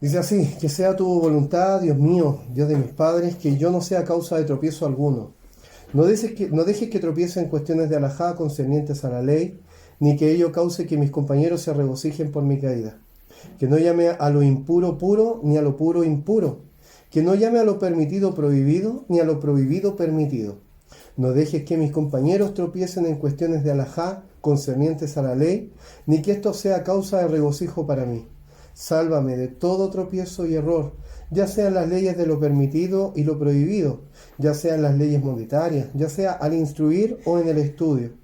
Dice así: que sea tu voluntad, Dios mío, Dios de mis padres, que yo no sea causa de tropiezo alguno. No dejes que tropiece en cuestiones de alajá concernientes a la ley, ni que ello cause que mis compañeros se regocijen por mi caída. Que no llame a lo impuro puro, ni a lo puro impuro. Que no llame a lo permitido prohibido, ni a lo prohibido permitido. No dejes que mis compañeros tropiecen en cuestiones de alajá concernientes a la ley, ni que esto sea causa de regocijo para mí. Sálvame de todo tropiezo y error, ya sean las leyes de lo permitido y lo prohibido, ya sean las leyes monetarias, ya sea al instruir o en el estudio.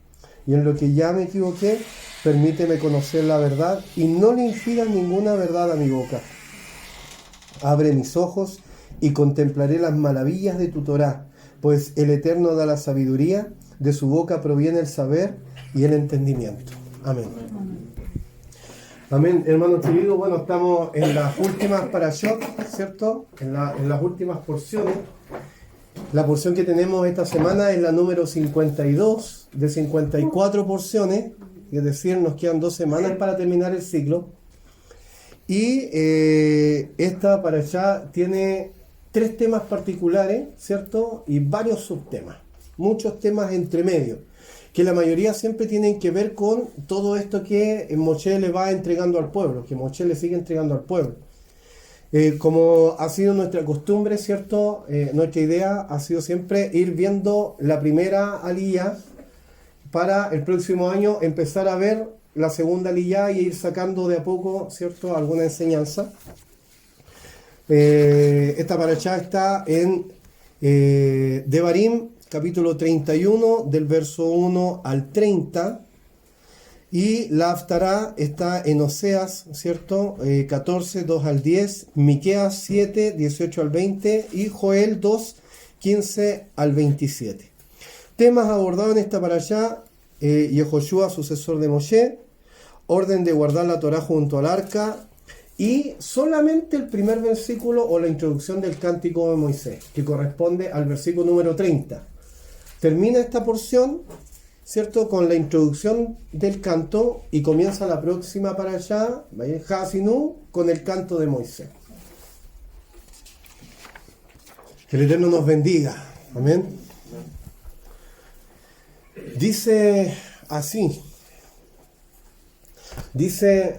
Y en lo que ya me equivoqué, permíteme conocer la verdad y no le infiras ninguna verdad a mi boca. Abre mis ojos y contemplaré las maravillas de tu Torá, pues el Eterno da la sabiduría, de su boca proviene el saber y el entendimiento. Amén. Amén, hermanos queridos. Bueno, estamos en las últimas parashot, ¿cierto? En las últimas porciones. La porción que tenemos esta semana es la número 52 de 54 porciones, es decir, nos quedan 2 semanas para terminar el ciclo. Y esta parashá tiene 3 temas particulares, ¿cierto? Y varios subtemas, muchos temas entre medio, que la mayoría siempre tienen que ver con todo esto que Moshe le va entregando al pueblo, que Moshe le sigue entregando al pueblo. Como ha sido nuestra costumbre, ¿cierto? Nuestra idea ha sido siempre ir viendo la primera aliyá para el próximo año empezar a ver la segunda aliyá y ir sacando de a poco, ¿cierto?, alguna enseñanza. Esta parashá está en Devarim, capítulo 31, del verso 1 al 30, y la Haftará está en Oseas, ¿cierto? 14, 2 al 10, Miqueas 7, 18 al 20, y Joel 2, 15 al 27. Temas abordados en esta parashá: Yehoshua, sucesor de Moshe, orden de guardar la Torá junto al arca, y solamente el primer versículo o la introducción del cántico de Moisés, que corresponde al versículo número 30. Termina esta porción, ¿cierto?, con la introducción del canto, y comienza la próxima para allá, Hasinú, con el canto de Moisés. Que el Eterno nos bendiga. Amén. Dice así. Dice...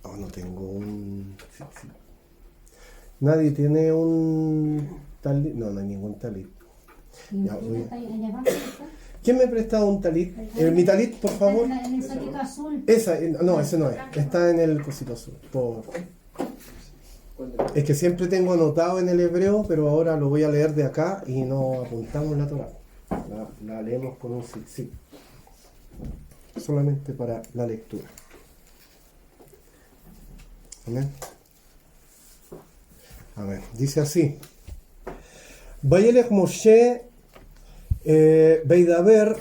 Oh, no tengo un... Nadie tiene un talit. No, no hay ningún talit. Ya, ¿quién me ha prestado un talit? Mi talit, por favor. En el saquito azul. No, ese no es. Está en el cosito azul. Es que siempre tengo anotado en el hebreo, pero ahora lo voy a leer de acá y no apuntamos la Torá. La leemos con un sí. Solamente para la lectura. Amén. A ver, dice así: Vayelech Moshe Beidaber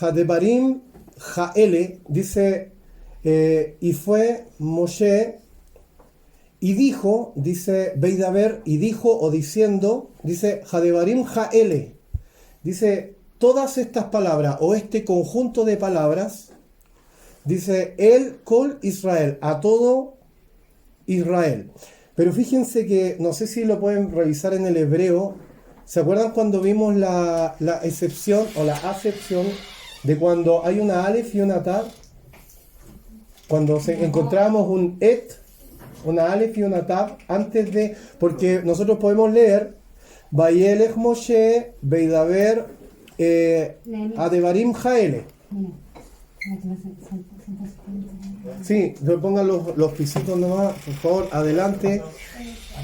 Hadebarim Jaele, dice, y fue Moshe y dijo, dice Beidaber, y dijo o diciendo, dice Hadebarim Jaele, dice todas estas palabras o este conjunto de palabras, dice el Kol Israel, a todo Israel. Pero fíjense que, no sé si lo pueden revisar en el hebreo, ¿se acuerdan cuando vimos la excepción o la acepción de cuando hay una alef y una tab? Cuando encontramos un et, una alef y una tab, antes de, porque nosotros podemos leer Vayelech Moshe Beidaber Hadebarim Jaele. Sí, pongan los pisitos nomás, por favor, adelante.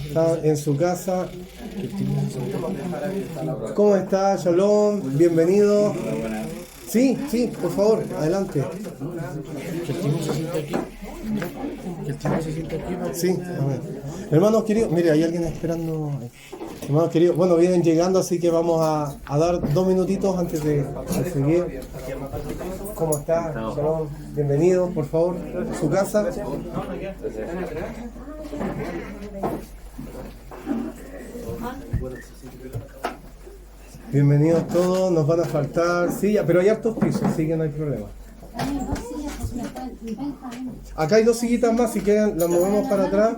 Está en su casa. ¿Cómo está? Shalom, bienvenido. Sí, por favor, adelante. Que el timón se siente aquí. Sí, hermanos queridos, mire, hay alguien esperando. Hermanos queridos, bueno, vienen llegando, así que vamos a dar 2 minutitos antes de seguir. ¿Cómo está? Shalom, bienvenido, por favor, a su casa. Bienvenidos todos, nos van a faltar sillas, pero hay hartos pisos, así que no hay problema. Acá hay 2 sillitas más, si quieren las movemos para atrás.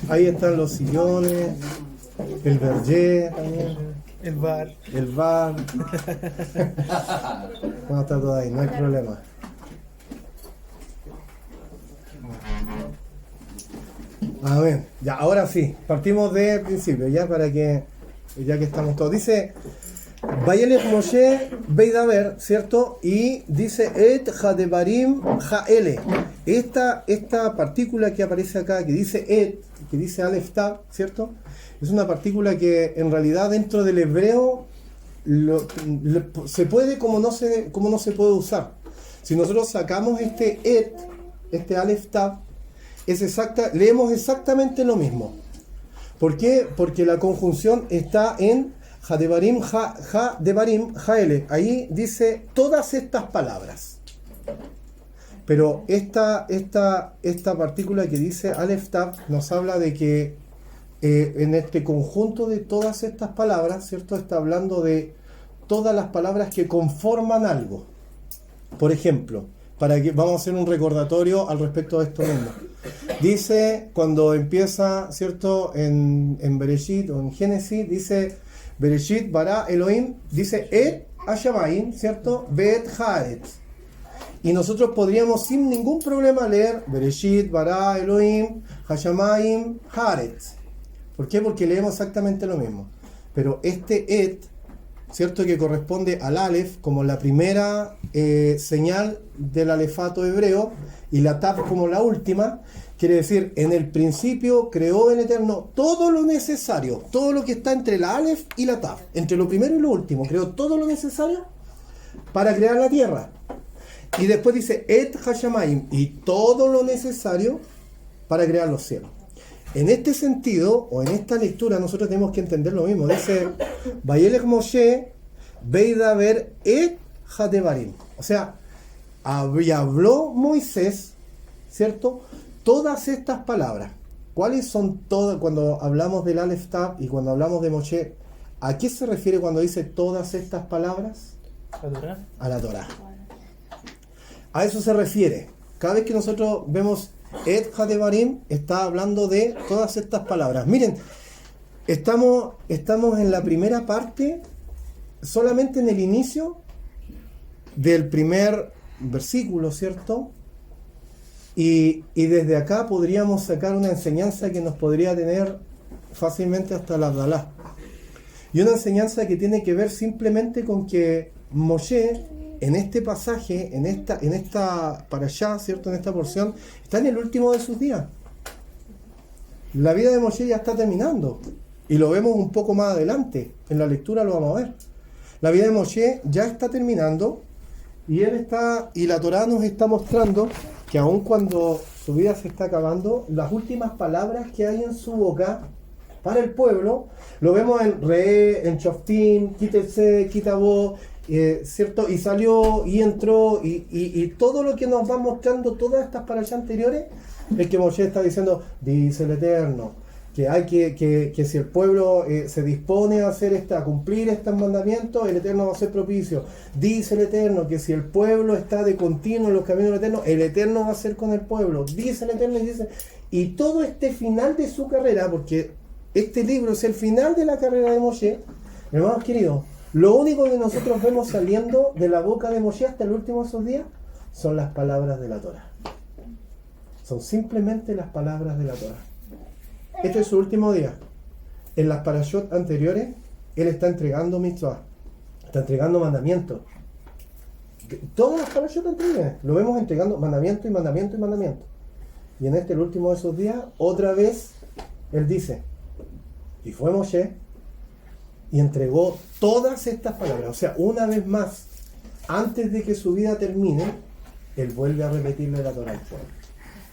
Ahí están los sillones, el verger también, El bar. el bar. Bueno, está todo ahí, no hay problema. A ver, ya, ahora sí, partimos del principio, ya que estamos todos. Dice, Vayelech Moshe Beidaber, ¿cierto? Y dice, Et Hadebarim Haele. Esta partícula que aparece acá, que dice Et, que dice Aleph Tav, ¿cierto? Es una partícula que en realidad dentro del hebreo se puede como no se puede usar. Si nosotros sacamos este Et, este Aleph Tav, leemos exactamente lo mismo. ¿Por qué? Porque la conjunción está en Hadebarim, Hadebarim, Haele. Ahí dice todas estas palabras. Pero esta partícula que dice Aleph Tav nos habla de que en este conjunto de todas estas palabras, ¿cierto? Está hablando de todas las palabras que conforman algo. Por ejemplo, vamos a hacer un recordatorio al respecto de esto mismo. Dice, cuando empieza, ¿cierto? En Bereshit o en Génesis, dice Bereshit bara Elohim, dice Et Hashamayim, ¿cierto? Bet Haaretz. Y nosotros podríamos sin ningún problema leer Bereshit bara Elohim Hashamayim Haaretz. ¿Por qué? Porque leemos exactamente lo mismo. Pero este Et, ¿cierto? Que corresponde al Aleph como la primera señal del alefato hebreo y la Tav como la última, quiere decir, en el principio creó el Eterno todo lo necesario, todo lo que está entre la Aleph y la Tav, entre lo primero y lo último, creó todo lo necesario para crear la tierra. Y después dice Et Hashamayim, y todo lo necesario para crear los cielos. En este sentido, o en esta lectura, nosotros tenemos que entender lo mismo. Dice, Vayelech Moshe Beidaber Et Hadebarim. O sea, habló Moisés, ¿cierto? Todas estas palabras. ¿Cuáles son todas? Cuando hablamos del Aleph Tav y cuando hablamos de Moshe, ¿a qué se refiere cuando dice todas estas palabras? ¿La Torá? A la Torá. A eso se refiere. Cada vez que nosotros vemos Et Hadebarim, está hablando de todas estas palabras. Miren, estamos en la primera parte, solamente en el inicio del primer versículo, ¿cierto? Y desde acá podríamos sacar una enseñanza que nos podría tener fácilmente hasta la Abdalá. Y una enseñanza que tiene que ver simplemente con que Moshe, en este pasaje, en esta para allá, ¿cierto? En esta porción, está en el último de sus días. La vida de Moshe ya está terminando. Y lo vemos un poco más adelante. En la lectura lo vamos a ver. La vida de Moshe ya está terminando. Y la Torá nos está mostrando que aun cuando su vida se está acabando, las últimas palabras que hay en su boca para el pueblo, lo vemos en Re, en Shoftim, Kitetse, Kitabo, ¿cierto? Y salió y entró y todo lo que nos va mostrando todas estas parashas anteriores es que Moshe está diciendo, dice el Eterno, que hay que si el pueblo se dispone a cumplir estos mandamientos, el Eterno va a ser propicio. Dice el Eterno que si el pueblo está de continuo en los caminos del Eterno, el Eterno va a ser con el pueblo. Dice el Eterno y todo este final de su carrera, porque este libro es el final de la carrera de Moshe, hermanos queridos. Lo único que nosotros vemos saliendo de la boca de Moshe hasta el último de sus días son las palabras de la Torá. Son simplemente las palabras de la Torá. Este es su último día. En las parashot anteriores, él está entregando mitzvah, está entregando mandamientos. Todas las parashot anteriores lo vemos entregando mandamiento y mandamiento y mandamiento. Y en el último de sus días, otra vez, él dice, y fue Moshe, y entregó todas estas palabras. O sea, una vez más, antes de que su vida termine, él vuelve a repetirle la Torá al pueblo.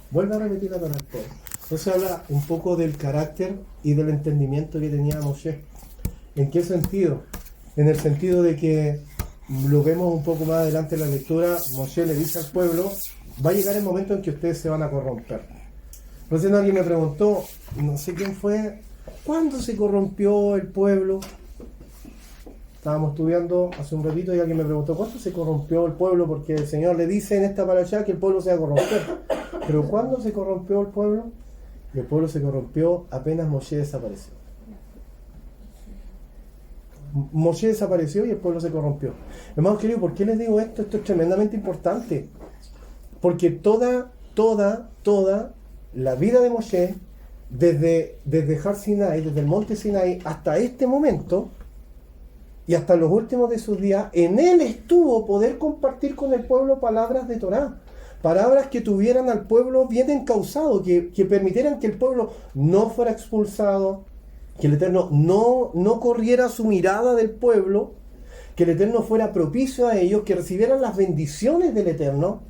Vuelve a repetir la Torá al pueblo. Entonces habla un poco del carácter y del entendimiento que tenía Moshe. ¿En qué sentido? En el sentido de que, lo vemos un poco más adelante en la lectura, Moshe le dice al pueblo, va a llegar el momento en que ustedes se van a corromper. Entonces alguien me preguntó, no sé quién fue, ¿cuándo se corrompió el pueblo? Estábamos estudiando hace un ratito y alguien me preguntó, ¿cuándo se corrompió el pueblo? Porque el Señor le dice en esta parashá que el pueblo se va a corromper. ¿Pero cuándo se corrompió el pueblo? Y el pueblo se corrompió apenas Moshe desapareció. Moshe desapareció y el pueblo se corrompió. Hermanos queridos, ¿por qué les digo esto? Esto es tremendamente importante. Porque toda la vida de Moshe, desde Har Sinai, desde el monte Sinai, hasta este momento, y hasta los últimos de sus días, en él estuvo poder compartir con el pueblo palabras de Torá. Palabras que tuvieran al pueblo bien encauzado, que permitieran que el pueblo no fuera expulsado, que el Eterno no corriera su mirada del pueblo, que el Eterno fuera propicio a ellos, que recibieran las bendiciones del Eterno,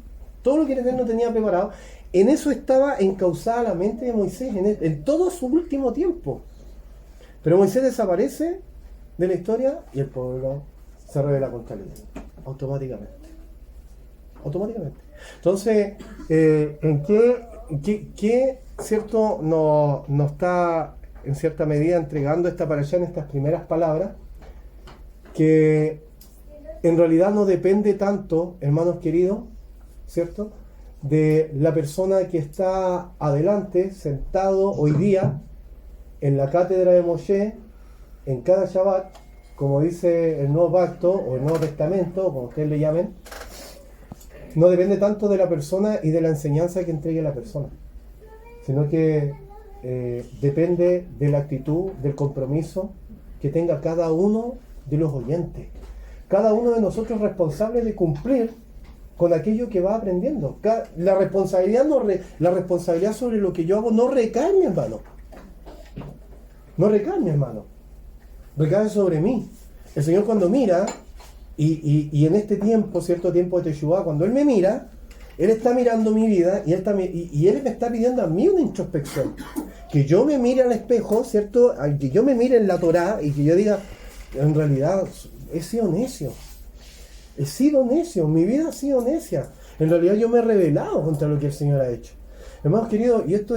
todo lo que el Eterno tenía preparado. En eso estaba encauzada la mente de Moisés, en todo su último tiempo. Pero Moisés desaparece de la historia y el pueblo se rebela contra él, automáticamente. Entonces, ¿en qué cierto nos está en cierta medida entregando esta parashá en estas primeras palabras? Que en realidad no depende tanto, hermanos queridos, ¿cierto?, de la persona que está adelante, sentado hoy día en la cátedra de Moshe, en cada Shabbat, como dice el Nuevo Pacto o el Nuevo Testamento, como ustedes le llamen. No depende tanto de la persona y de la enseñanza que entregue la persona, sino que depende de la actitud, del compromiso que tenga cada uno de los oyentes. Cada uno de nosotros responsable de cumplir con aquello que va aprendiendo. La responsabilidad sobre lo que yo hago no recae en mi hermano. No recae en mi hermano. Recae sobre mí. El Señor cuando mira, y en este tiempo, cierto tiempo de Teshuvá, cuando Él me mira, Él está mirando mi vida y Él me está pidiendo a mí una introspección. Que yo me mire al espejo, ¿cierto? Que yo me mire en la Torá y que yo diga, en realidad, he sido necio. Mi vida ha sido necia. En realidad yo me he rebelado contra lo que el Señor ha hecho. Hermanos queridos, y esto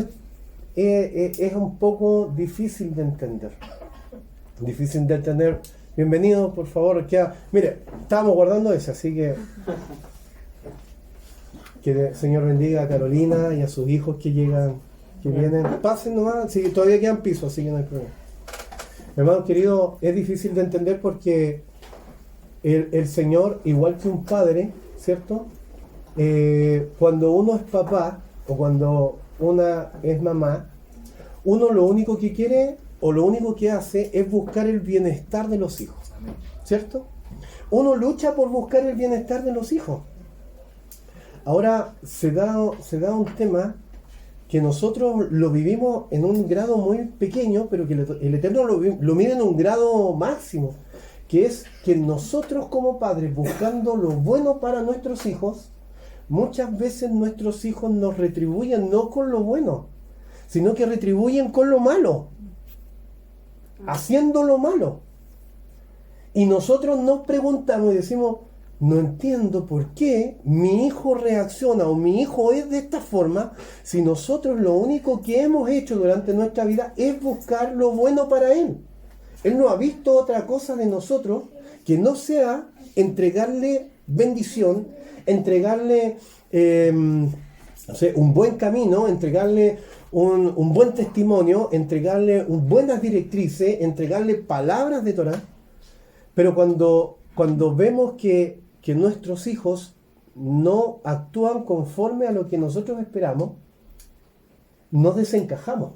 es un poco difícil de entender. Bienvenido, por favor. Mire, estábamos guardando ese, así que el Señor bendiga a Carolina y a sus hijos que vienen. Pasen nomás, sí, todavía quedan pisos, así que no hay problema. Hermanos queridos, es difícil de entender porque el Señor, igual que un padre, ¿cierto? Cuando uno es papá o cuando una es mamá, uno lo único que quiere o lo único que hace es buscar el bienestar de los hijos, ¿cierto? Uno lucha por buscar el bienestar de los hijos. Ahora se da un tema que nosotros lo vivimos en un grado muy pequeño, pero que el Eterno lo mide en un grado máximo, que es que nosotros como padres, buscando lo bueno para nuestros hijos, muchas veces nuestros hijos nos retribuyen no con lo bueno, sino que retribuyen con lo malo, haciendo lo malo. Y nosotros nos preguntamos y decimos, no entiendo por qué mi hijo reacciona o mi hijo es de esta forma, si nosotros lo único que hemos hecho durante nuestra vida es buscar lo bueno para él. Él no ha visto otra cosa de nosotros que no sea entregarle bendición, entregarle un buen camino, entregarle un buen testimonio, entregarle buenas directrices, entregarle palabras de Torá. Pero cuando vemos que nuestros hijos no actúan conforme a lo que nosotros esperamos, nos desencajamos.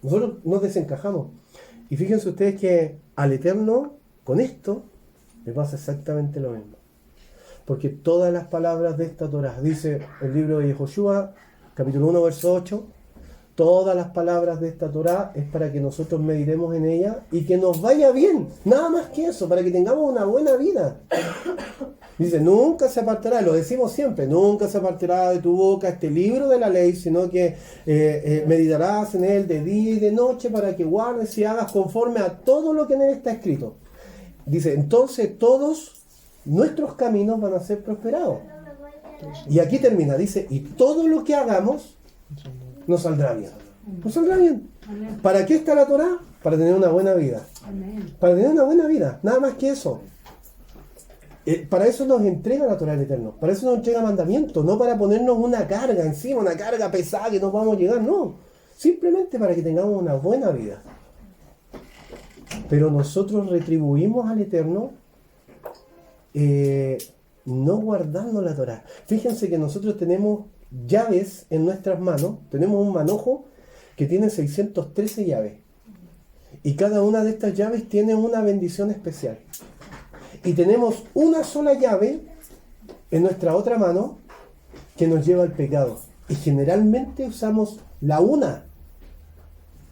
Nosotros nos desencajamos. Y fíjense ustedes que al Eterno, con esto, le pasa exactamente lo mismo. Porque todas las palabras de esta Torá, dice el libro de Yehoshua, capítulo 1, verso 8, todas las palabras de esta Torá es para que nosotros meditemos en ella y que nos vaya bien, nada más que eso, para que tengamos una buena vida. Dice, nunca se apartará, lo decimos siempre, nunca se apartará de tu boca este libro de la ley, sino que meditarás en él de día y de noche para que guardes y hagas conforme a todo lo que en él está escrito. Dice, entonces todos nuestros caminos van a ser prosperados. Y aquí termina, dice, y todo lo que hagamos nos saldrá bien. Nos saldrá bien. ¿Para qué está la Torá? Para tener una buena vida. Para tener una buena vida, nada más que eso. Para eso nos entrega la Torá del Eterno, para eso nos entrega mandamientos, no para ponernos una carga encima, una carga pesada que no podamos llegar, no, simplemente para que tengamos una buena vida. Pero nosotros retribuimos al Eterno no guardando la Torá. Fíjense que nosotros tenemos llaves en nuestras manos, tenemos un manojo que tiene 613 llaves. Y cada una de estas llaves tiene una bendición especial. Y tenemos una sola llave en nuestra otra mano que nos lleva al pecado. Y generalmente usamos la una.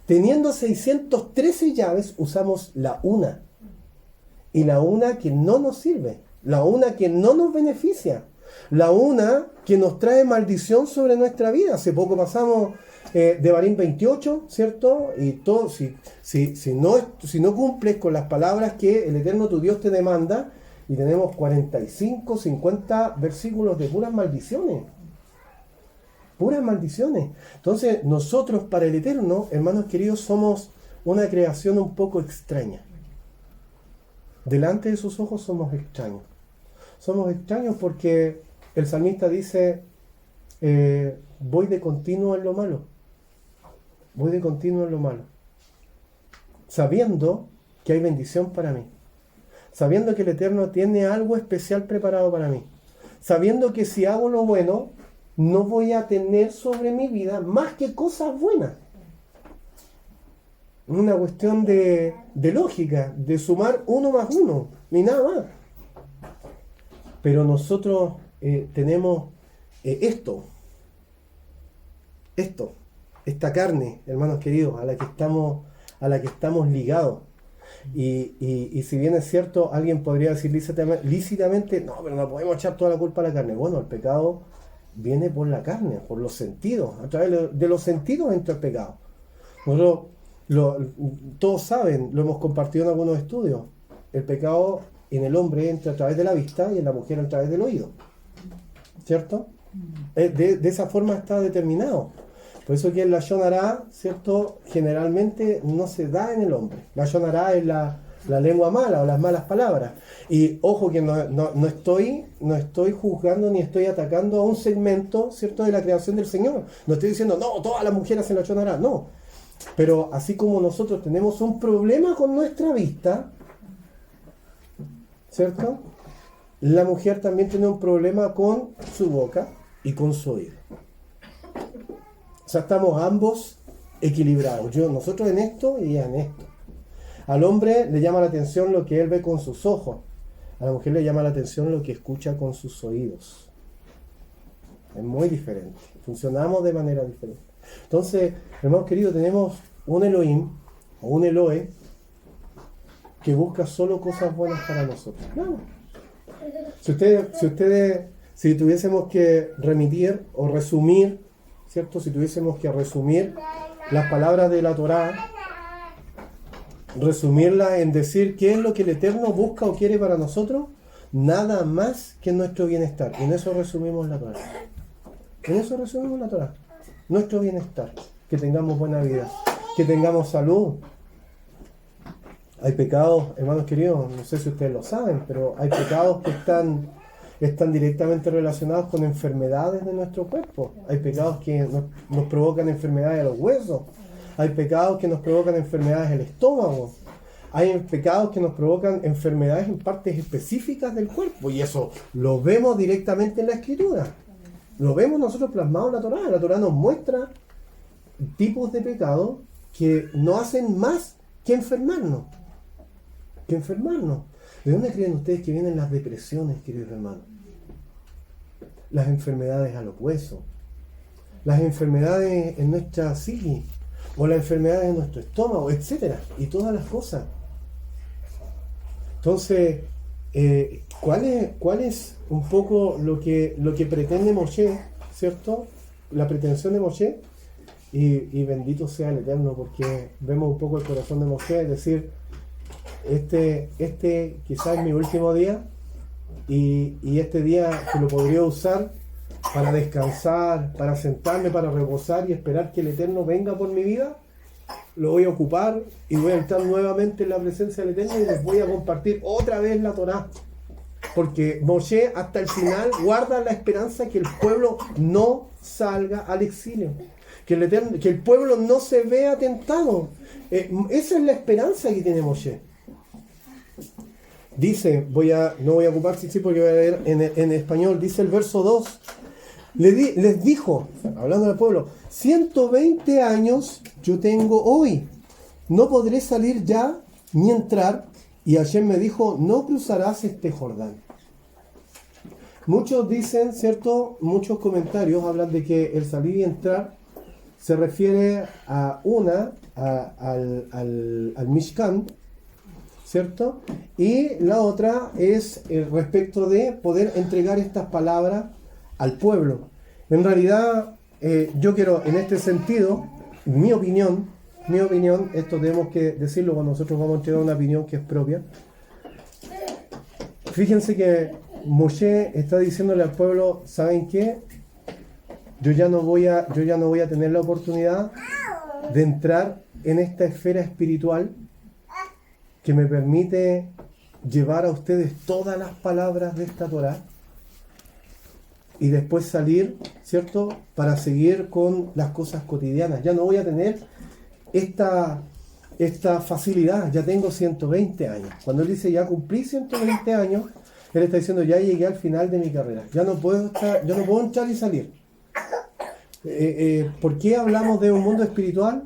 Teniendo 613 llaves, usamos la una. Y la una que no nos sirve. La una que no nos beneficia. La una que nos trae maldición sobre nuestra vida. Hace poco pasamos de Barín 28, ¿cierto? Y todo, si no cumples con las palabras que el Eterno tu Dios te demanda, y tenemos 45, 50 versículos de puras maldiciones. Puras maldiciones. Entonces, nosotros para el Eterno, hermanos queridos, somos una creación un poco extraña. Delante de sus ojos somos extraños. Somos extraños porque el salmista dice, voy de continuo en lo malo. Voy de continuo en lo malo. Sabiendo que hay bendición para mí. Sabiendo que el Eterno tiene algo especial preparado para mí. Sabiendo que si hago lo bueno, no voy a tener sobre mi vida más que cosas buenas. Una cuestión de lógica, de sumar 1 más 1, ni nada más. Pero nosotros tenemos esta carne, hermanos queridos, a la que estamos ligados. Y si bien es cierto, alguien podría decir lícitamente, no, pero no podemos echar toda la culpa a la carne. Bueno, el pecado viene por la carne, por los sentidos. A través de los sentidos entra el pecado. Nosotros, todos saben, lo hemos compartido en algunos estudios, el pecado en el hombre entra a través de la vista y en la mujer a través del oído. ¿Cierto? De esa forma está determinado. Por eso que el lashon hara, ¿cierto?, generalmente no se da en el hombre. Lashon hara es la lengua mala o las malas palabras. Y ojo que no estoy juzgando ni estoy atacando a un segmento, ¿cierto?, de la creación del Señor. No estoy diciendo, no, todas las mujeres hacen lashon hara, no. Pero así como nosotros tenemos un problema con nuestra vista, ¿cierto?, la mujer también tiene un problema con su boca y con su oído. O sea, estamos ambos equilibrados. Nosotros en esto y ella en esto. Al hombre le llama la atención lo que él ve con sus ojos. A la mujer le llama la atención lo que escucha con sus oídos. Es muy diferente. Funcionamos de manera diferente. Entonces, hermanos queridos, tenemos un Elohim o un Elohe que busca solo cosas buenas para nosotros. No. Si tuviésemos que remitir o resumir, ¿cierto? Si tuviésemos que resumir las palabras de la Torá, resumirlas en decir qué es lo que el Eterno busca o quiere para nosotros, nada más que nuestro bienestar. Y en eso resumimos la Torá. Nuestro bienestar. Que tengamos buena vida. Que tengamos salud. Hay pecados, hermanos queridos, no sé si ustedes lo saben, pero hay pecados que están directamente relacionados con enfermedades de nuestro cuerpo. Hay pecados que nos provocan enfermedades de los huesos. Hay pecados que nos provocan enfermedades del estómago. Hay pecados que nos provocan enfermedades en partes específicas del cuerpo. Y eso lo vemos directamente en la Escritura. Lo vemos nosotros plasmado en la Torá. La Torá nos muestra tipos de pecados que no hacen más que enfermarnos. ¿De dónde creen ustedes que vienen las depresiones, queridos hermanos? Las enfermedades a los huesos, las enfermedades en nuestra psique, o las enfermedades en nuestro estómago, etcétera, y todas las cosas. Entonces, ¿cuál es un poco lo que pretende Moshe, ¿cierto? La pretensión de Moshe, y bendito sea el Eterno, porque vemos un poco el corazón de Moshe, es decir, este quizás es mi último día, y este día que lo podría usar para descansar, para sentarme, para reposar y esperar que el Eterno venga por mi vida, lo voy a ocupar y voy a entrar nuevamente en la presencia del Eterno y les voy a compartir otra vez la Torá. porque Moshe hasta el final guarda la esperanza que el pueblo no salga al exilio, que el pueblo no se vea tentado. Esa es la esperanza que tiene Moshe. Dice, no voy a ocupar sí porque voy a leer en español, dice el verso 2, les dijo, hablando del pueblo, 120 años yo tengo hoy, no podré salir ya ni entrar, y Hashem me dijo, no cruzarás este Jordán. Muchos dicen, ¿cierto? Muchos comentarios hablan de que el salir y entrar se refiere al Mishkan, ¿cierto? Y la otra es respecto de poder entregar estas palabras al pueblo. En realidad, yo quiero, en este sentido, mi opinión, esto tenemos que decirlo cuando nosotros vamos a entregar una opinión que es propia. Fíjense que Moshe está diciéndole al pueblo, ¿saben qué? Yo ya no voy a tener la oportunidad de entrar en esta esfera espiritual que me permite llevar a ustedes todas las palabras de esta Torá y después salir, ¿cierto?, para seguir con las cosas cotidianas. Ya no voy a tener esta facilidad, ya tengo 120 años. Cuando él dice ya cumplí 120 años, él está diciendo ya llegué al final de mi carrera, yo no puedo entrar y salir. ¿Por qué hablamos de un mundo espiritual?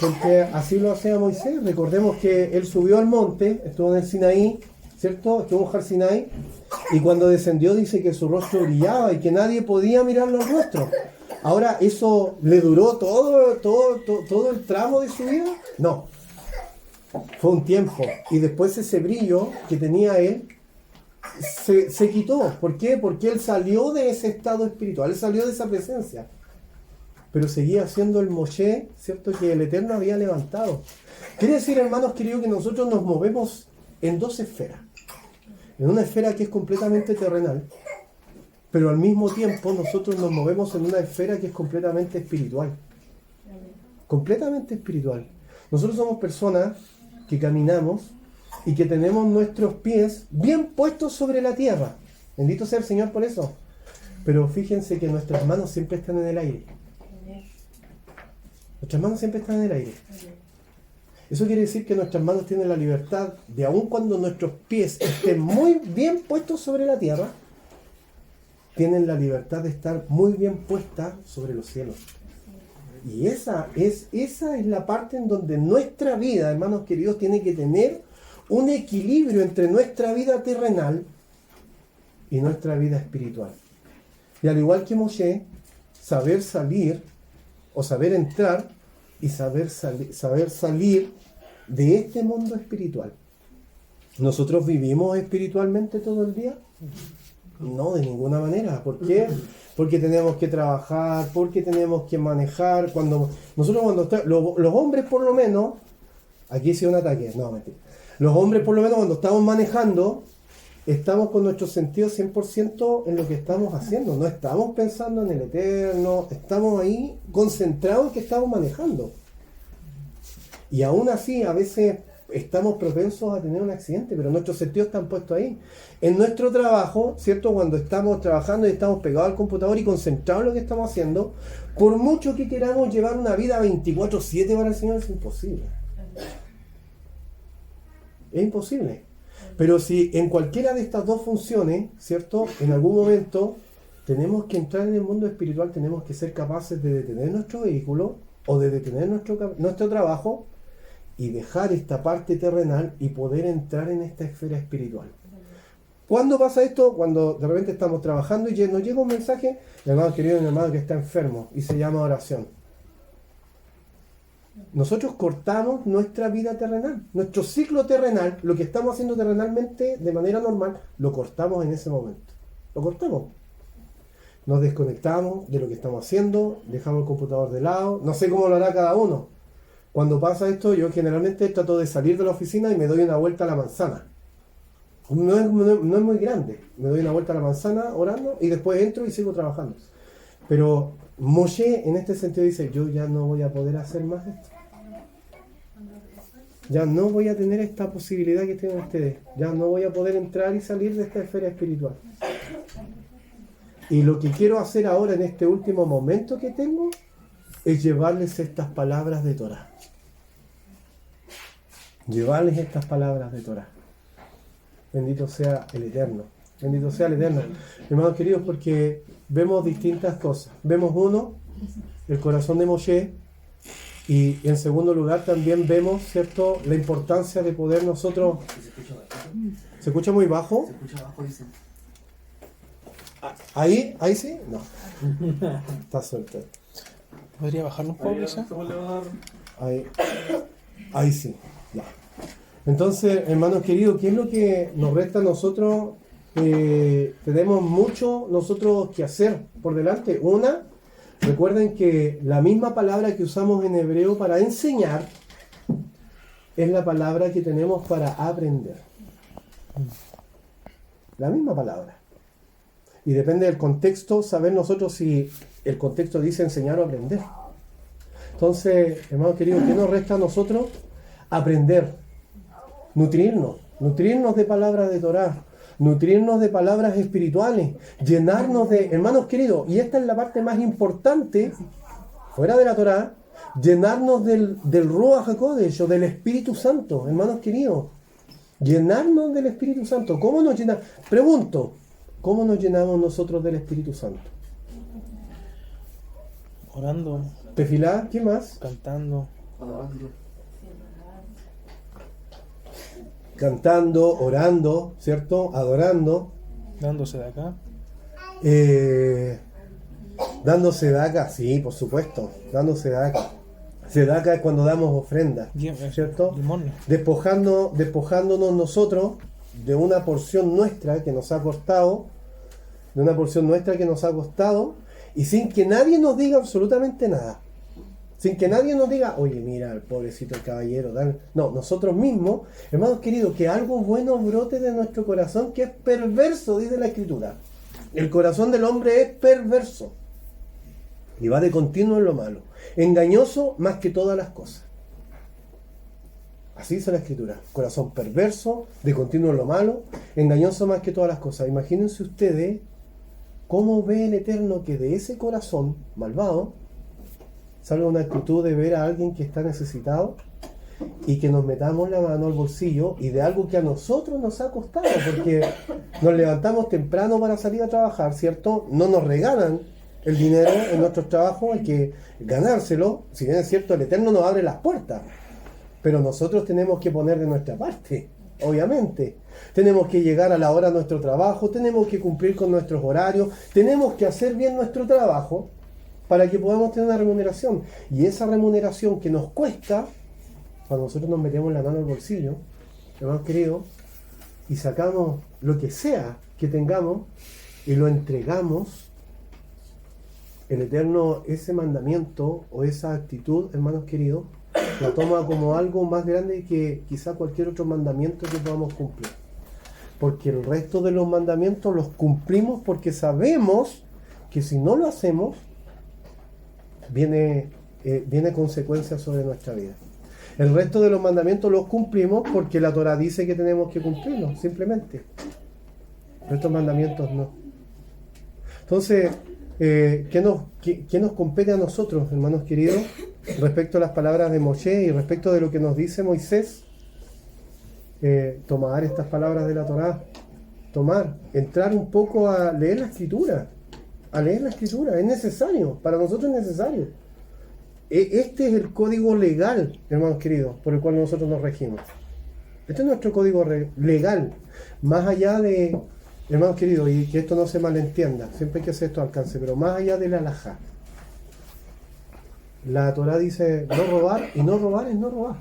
Porque así lo hacía Moisés. Recordemos que él subió al monte, estuvo en el Sinaí, ¿cierto? Estuvo en Har Sinai, y cuando descendió dice que su rostro brillaba y que nadie podía mirarlo al rostro. Ahora, ¿eso le duró todo el tramo de su vida? No. Fue un tiempo. Y después ese brillo que tenía él se quitó. ¿Por qué? Porque él salió de ese estado espiritual, él salió de esa presencia. Pero seguía siendo el Moshe, ¿cierto?, que el Eterno había levantado. Quiere decir, hermanos queridos, que nosotros nos movemos en dos esferas. En una esfera que es completamente terrenal, pero al mismo tiempo nosotros nos movemos en una esfera que es completamente espiritual. Completamente espiritual. Nosotros somos personas que caminamos y que tenemos nuestros pies bien puestos sobre la tierra. Bendito sea el Señor por eso. Pero fíjense que nuestras manos siempre están en el aire. Nuestras manos siempre están en el aire. Eso quiere decir que nuestras manos tienen la libertad de, aun cuando nuestros pies estén muy bien puestos sobre la tierra, tienen la libertad de estar muy bien puestas sobre los cielos. Y esa es la parte en donde nuestra vida, hermanos queridos, tiene que tener un equilibrio entre nuestra vida terrenal y nuestra vida espiritual. Y al igual que Moshe, saber salir o saber entrar y saber salir de este mundo espiritual. ¿Nosotros vivimos espiritualmente todo el día? No, de ninguna manera. ¿Por qué? Porque tenemos que trabajar, porque tenemos que manejar. Los hombres por lo menos, aquí hice un ataque, no, mentira. Los hombres por lo menos cuando estamos manejando, estamos con nuestros sentidos 100% en lo que estamos haciendo. No estamos pensando en el Eterno, estamos ahí concentrados en que estamos manejando. Y aún así, a veces estamos propensos a tener un accidente, pero nuestros sentidos están puestos ahí. En nuestro trabajo, ¿cierto? Cuando estamos trabajando y estamos pegados al computador y concentrados en lo que estamos haciendo, por mucho que queramos llevar una vida 24/7 para el Señor, es imposible. Es imposible. Pero si en cualquiera de estas dos funciones, ¿cierto?, en algún momento tenemos que entrar en el mundo espiritual, tenemos que ser capaces de detener nuestro vehículo o de detener nuestro trabajo y dejar esta parte terrenal y poder entrar en esta esfera espiritual. ¿Cuándo pasa esto? Cuando de repente estamos trabajando y nos llega un mensaje, hermano querido, un hermano que está enfermo y se llama oración. Nosotros cortamos nuestra vida terrenal, nuestro ciclo terrenal, lo que estamos haciendo terrenalmente de manera normal, lo cortamos en ese momento. Lo cortamos. Nos desconectamos de lo que estamos haciendo, dejamos el computador de lado, no sé cómo lo hará cada uno. Cuando pasa esto, yo generalmente trato de salir de la oficina y me doy una vuelta a la manzana. No es muy grande, me doy una vuelta a la manzana orando y después entro y sigo trabajando. Pero Moshe en este sentido dice, yo ya no voy a poder hacer más esto. ya no voy a tener esta posibilidad que tienen ustedes. Ya no voy a poder entrar y salir de esta esfera espiritual. Y lo que quiero hacer ahora en este último momento que tengo es llevarles estas palabras de Torah. Llevarles estas palabras de Torah. Bendito sea el Eterno. Bendito sea el Eterno. Hermanos queridos, porque vemos distintas cosas. Vemos uno, el corazón de Moshe, y en segundo lugar también vemos, ¿cierto?, la importancia de poder nosotros... ¿Se escucha muy bajo? Se escucha bajo, dice. ¿Ahí sí? No. Está suelto. ¿Podría bajarlo un poco, quizá? Ahí sí. Ya. Entonces, hermanos queridos, ¿qué es lo que nos resta a nosotros? Tenemos mucho nosotros que hacer por delante. Una, recuerden que la misma palabra que usamos en hebreo para enseñar es la palabra que tenemos para aprender. La misma palabra. Y depende del contexto, saber nosotros si el contexto dice enseñar o aprender. Entonces, hermanos queridos, ¿qué nos resta a nosotros? Aprender, nutrirnos de palabras de Torah, nutrirnos de palabras espirituales, llenarnos de, hermanos queridos, y esta es la parte más importante, fuera de la Torah, llenarnos del Ruach HaKodesh o del Espíritu Santo, hermanos queridos, llenarnos del Espíritu Santo. ¿Cómo nos llenamos? Pregunto, ¿cómo nos llenamos nosotros del Espíritu Santo? Orando, Tefilá, ¿qué más? cantando, Cantando, orando, ¿cierto? Adorando, dándose de acá. dando sedaca, sí, por supuesto, dando sedaca. Sedaca es cuando damos ofrenda, ¿cierto? Limón. Despojándonos nosotros de una porción nuestra que nos ha costado, y sin que nadie nos diga absolutamente nada. Sin que nadie nos diga, oye, mira, el pobrecito el caballero, tal. No, nosotros mismos, hermanos queridos, que algo bueno brote de nuestro corazón, que es perverso, dice la Escritura. El corazón del hombre es perverso y va de continuo en lo malo, engañoso más que todas las cosas. Así dice la Escritura. Corazón perverso, de continuo en lo malo, engañoso más que todas las cosas. Imagínense ustedes cómo ve el Eterno que de ese corazón malvado salga una actitud de ver a alguien que está necesitado y que nos metamos la mano al bolsillo y de algo que a nosotros nos ha costado, porque nos levantamos temprano para salir a trabajar, ¿cierto? No nos regalan el dinero en nuestros trabajos, hay que ganárselo. Si bien es cierto, el Eterno nos abre las puertas, pero nosotros tenemos que poner de nuestra parte, obviamente. Tenemos que llegar a la hora de nuestro trabajo, tenemos que cumplir con nuestros horarios, tenemos que hacer bien nuestro trabajo para que podamos tener una remuneración. Y esa remuneración que nos cuesta, cuando nosotros nos metemos la mano al bolsillo, hermanos queridos, y sacamos lo que sea que tengamos y lo entregamos, el Eterno ese mandamiento o esa actitud, hermanos queridos, la toma como algo más grande que quizá cualquier otro mandamiento que podamos cumplir. Porque el resto de los mandamientos los cumplimos porque sabemos que si no lo hacemos, viene consecuencias sobre nuestra vida. El resto de los mandamientos los cumplimos porque la Torah dice que tenemos que cumplirlos, simplemente. Estos mandamientos no. Entonces, ¿qué nos compete a nosotros, hermanos queridos, respecto a las palabras de Moshe y respecto de lo que nos dice Moisés? Tomar estas palabras de la Torah, entrar un poco a leer la Escritura. Es necesario, para nosotros es necesario. Este es el código legal, hermanos queridos, por el cual nosotros nos regimos. Este es nuestro código legal, más allá de, hermanos queridos, y que esto no se malentienda, siempre hay que hacer esto alcance, pero más allá de la halajá. La Torah dice no robar, y no robar es no robar.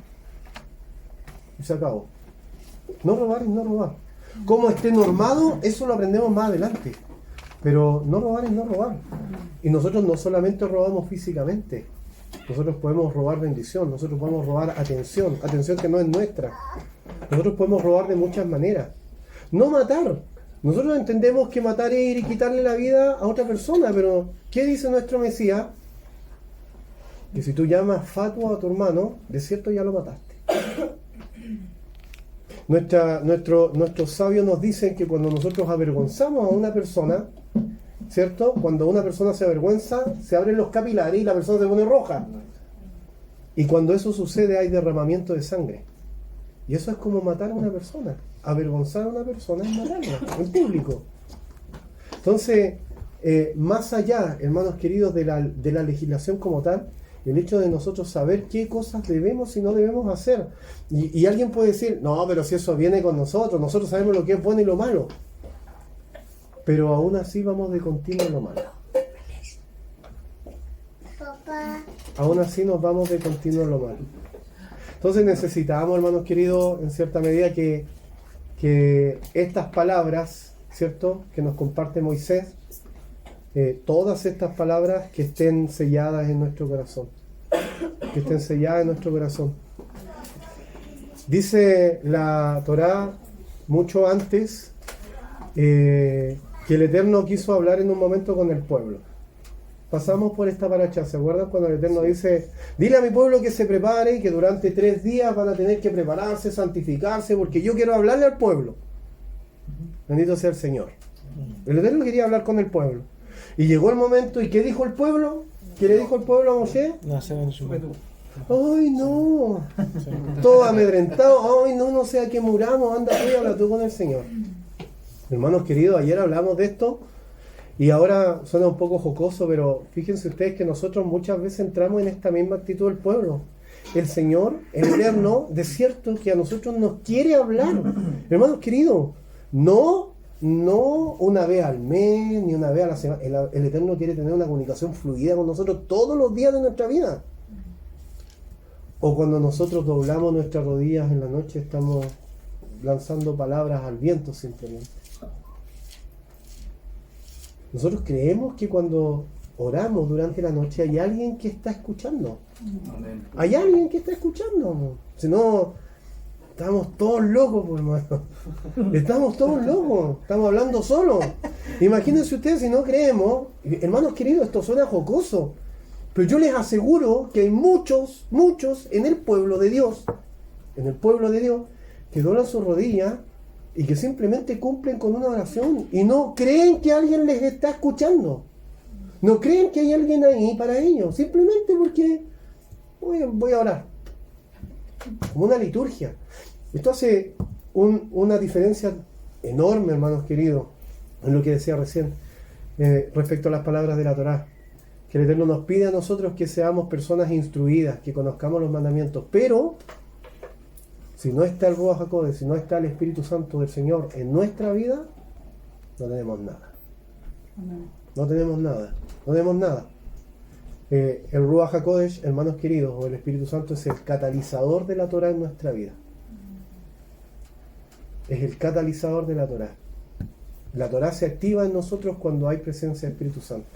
Y se acabó. No robar es no robar. Como esté normado, eso lo aprendemos más adelante. Pero no robar es no robar. Y nosotros no solamente robamos físicamente. Nosotros podemos robar bendición. Nosotros podemos robar atención que no es nuestra. Nosotros podemos robar de muchas maneras. No matar. Nosotros entendemos que matar es ir y quitarle la vida a otra persona. Pero, ¿qué dice nuestro Mesías? Que si tú llamas fatua a tu hermano, de cierto ya lo mataste. Nuestros sabios nos dicen que cuando nosotros avergonzamos a una persona, ¿cierto? Cuando una persona se avergüenza, se abren los capilares y la persona se pone roja. Y cuando eso sucede hay derramamiento de sangre. Y eso es como matar a una persona. Avergonzar a una persona es matarla en público. Entonces, más allá, hermanos queridos, de la legislación como tal, el hecho de nosotros saber qué cosas debemos y no debemos hacer. Y alguien puede decir, no, pero si eso viene con nosotros sabemos lo que es bueno y lo malo. Pero aún así vamos de continuo en lo malo. Papá. Aún así nos vamos de continuo en lo malo. Entonces necesitamos, hermanos queridos, en cierta medida que estas palabras, ¿cierto?, que nos comparte Moisés, todas estas palabras que estén selladas en nuestro corazón. Que estén selladas en nuestro corazón. Dice la Torá mucho antes que el Eterno quiso hablar en un momento con el pueblo. Pasamos por esta paracha, ¿se acuerdan? Cuando el Eterno dice, dile a mi pueblo que se prepare y que durante 3 días van a tener que prepararse, santificarse, porque yo quiero hablarle al pueblo. Bendito sea el Señor. El Eterno quería hablar con el pueblo. Y llegó el momento, ¿y qué dijo el pueblo? ¿Qué le dijo el pueblo a Moshe? Nacer en su ¡Ay, no! Todo amedrentado. ¡Ay, no sea que muramos! Anda tú y habla tú con el Señor. Hermanos queridos, ayer hablamos de esto y ahora suena un poco jocoso, pero fíjense ustedes que nosotros muchas veces entramos en esta misma actitud del pueblo. El Señor, el Eterno, de cierto que a nosotros nos quiere hablar. Hermanos queridos, no una vez al mes, ni una vez a la semana. El Eterno quiere tener una comunicación fluida con nosotros todos los días de nuestra vida. O cuando nosotros doblamos nuestras rodillas en la noche, estamos lanzando palabras al viento simplemente. Nosotros creemos que cuando oramos durante la noche hay alguien que está escuchando. Hay alguien que está escuchando. Si no, estamos todos locos, pues, hermano. Estamos todos locos. Estamos hablando solos. Imagínense ustedes si no creemos. Hermanos queridos, esto suena jocoso. Pero yo les aseguro que hay muchos en el pueblo de Dios, que doblan sus rodillas y que simplemente cumplen con una oración y no creen que alguien les está escuchando. No creen que hay alguien ahí para ellos, simplemente porque voy a orar. Como una liturgia. Esto hace una diferencia enorme, hermanos queridos, en lo que decía recién, respecto a las palabras de la Torá. Que el Eterno nos pide a nosotros que seamos personas instruidas, que conozcamos los mandamientos, pero si no está el Ruach HaKodesh, si no está el Espíritu Santo del Señor en nuestra vida, no tenemos nada. No tenemos nada. El Ruach HaKodesh, hermanos queridos, o el Espíritu Santo es el catalizador de la Torá en nuestra vida. Es el catalizador de la Torá. La Torá se activa en nosotros cuando hay presencia del Espíritu Santo.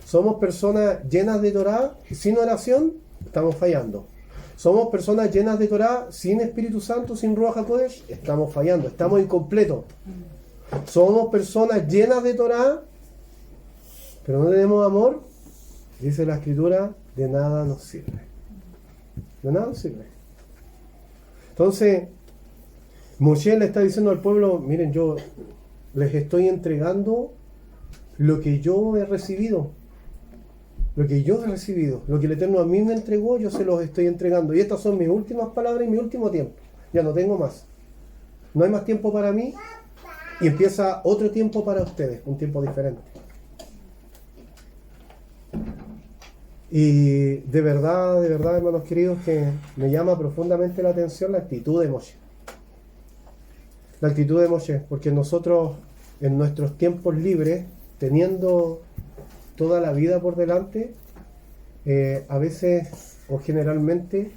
Somos personas llenas de Torá, sin oración, estamos fallando. Somos personas llenas de Torá, sin Espíritu Santo, sin Ruach HaKodesh, estamos fallando, estamos incompletos. Somos personas llenas de Torá, pero no tenemos amor, dice la Escritura, de nada nos sirve. De nada nos sirve. Entonces, Moshe le está diciendo al pueblo, miren, yo les estoy entregando lo que yo he recibido. Lo que el Eterno a mí me entregó, yo se los estoy entregando. Y estas son mis últimas palabras y mi último tiempo. Ya no tengo más. No hay más tiempo para mí. Y empieza otro tiempo para ustedes, un tiempo diferente. Y de verdad, hermanos queridos, que me llama profundamente la atención la actitud de Moshe. La actitud de Moshe, porque nosotros en nuestros tiempos libres, teniendo toda la vida por delante, a veces o generalmente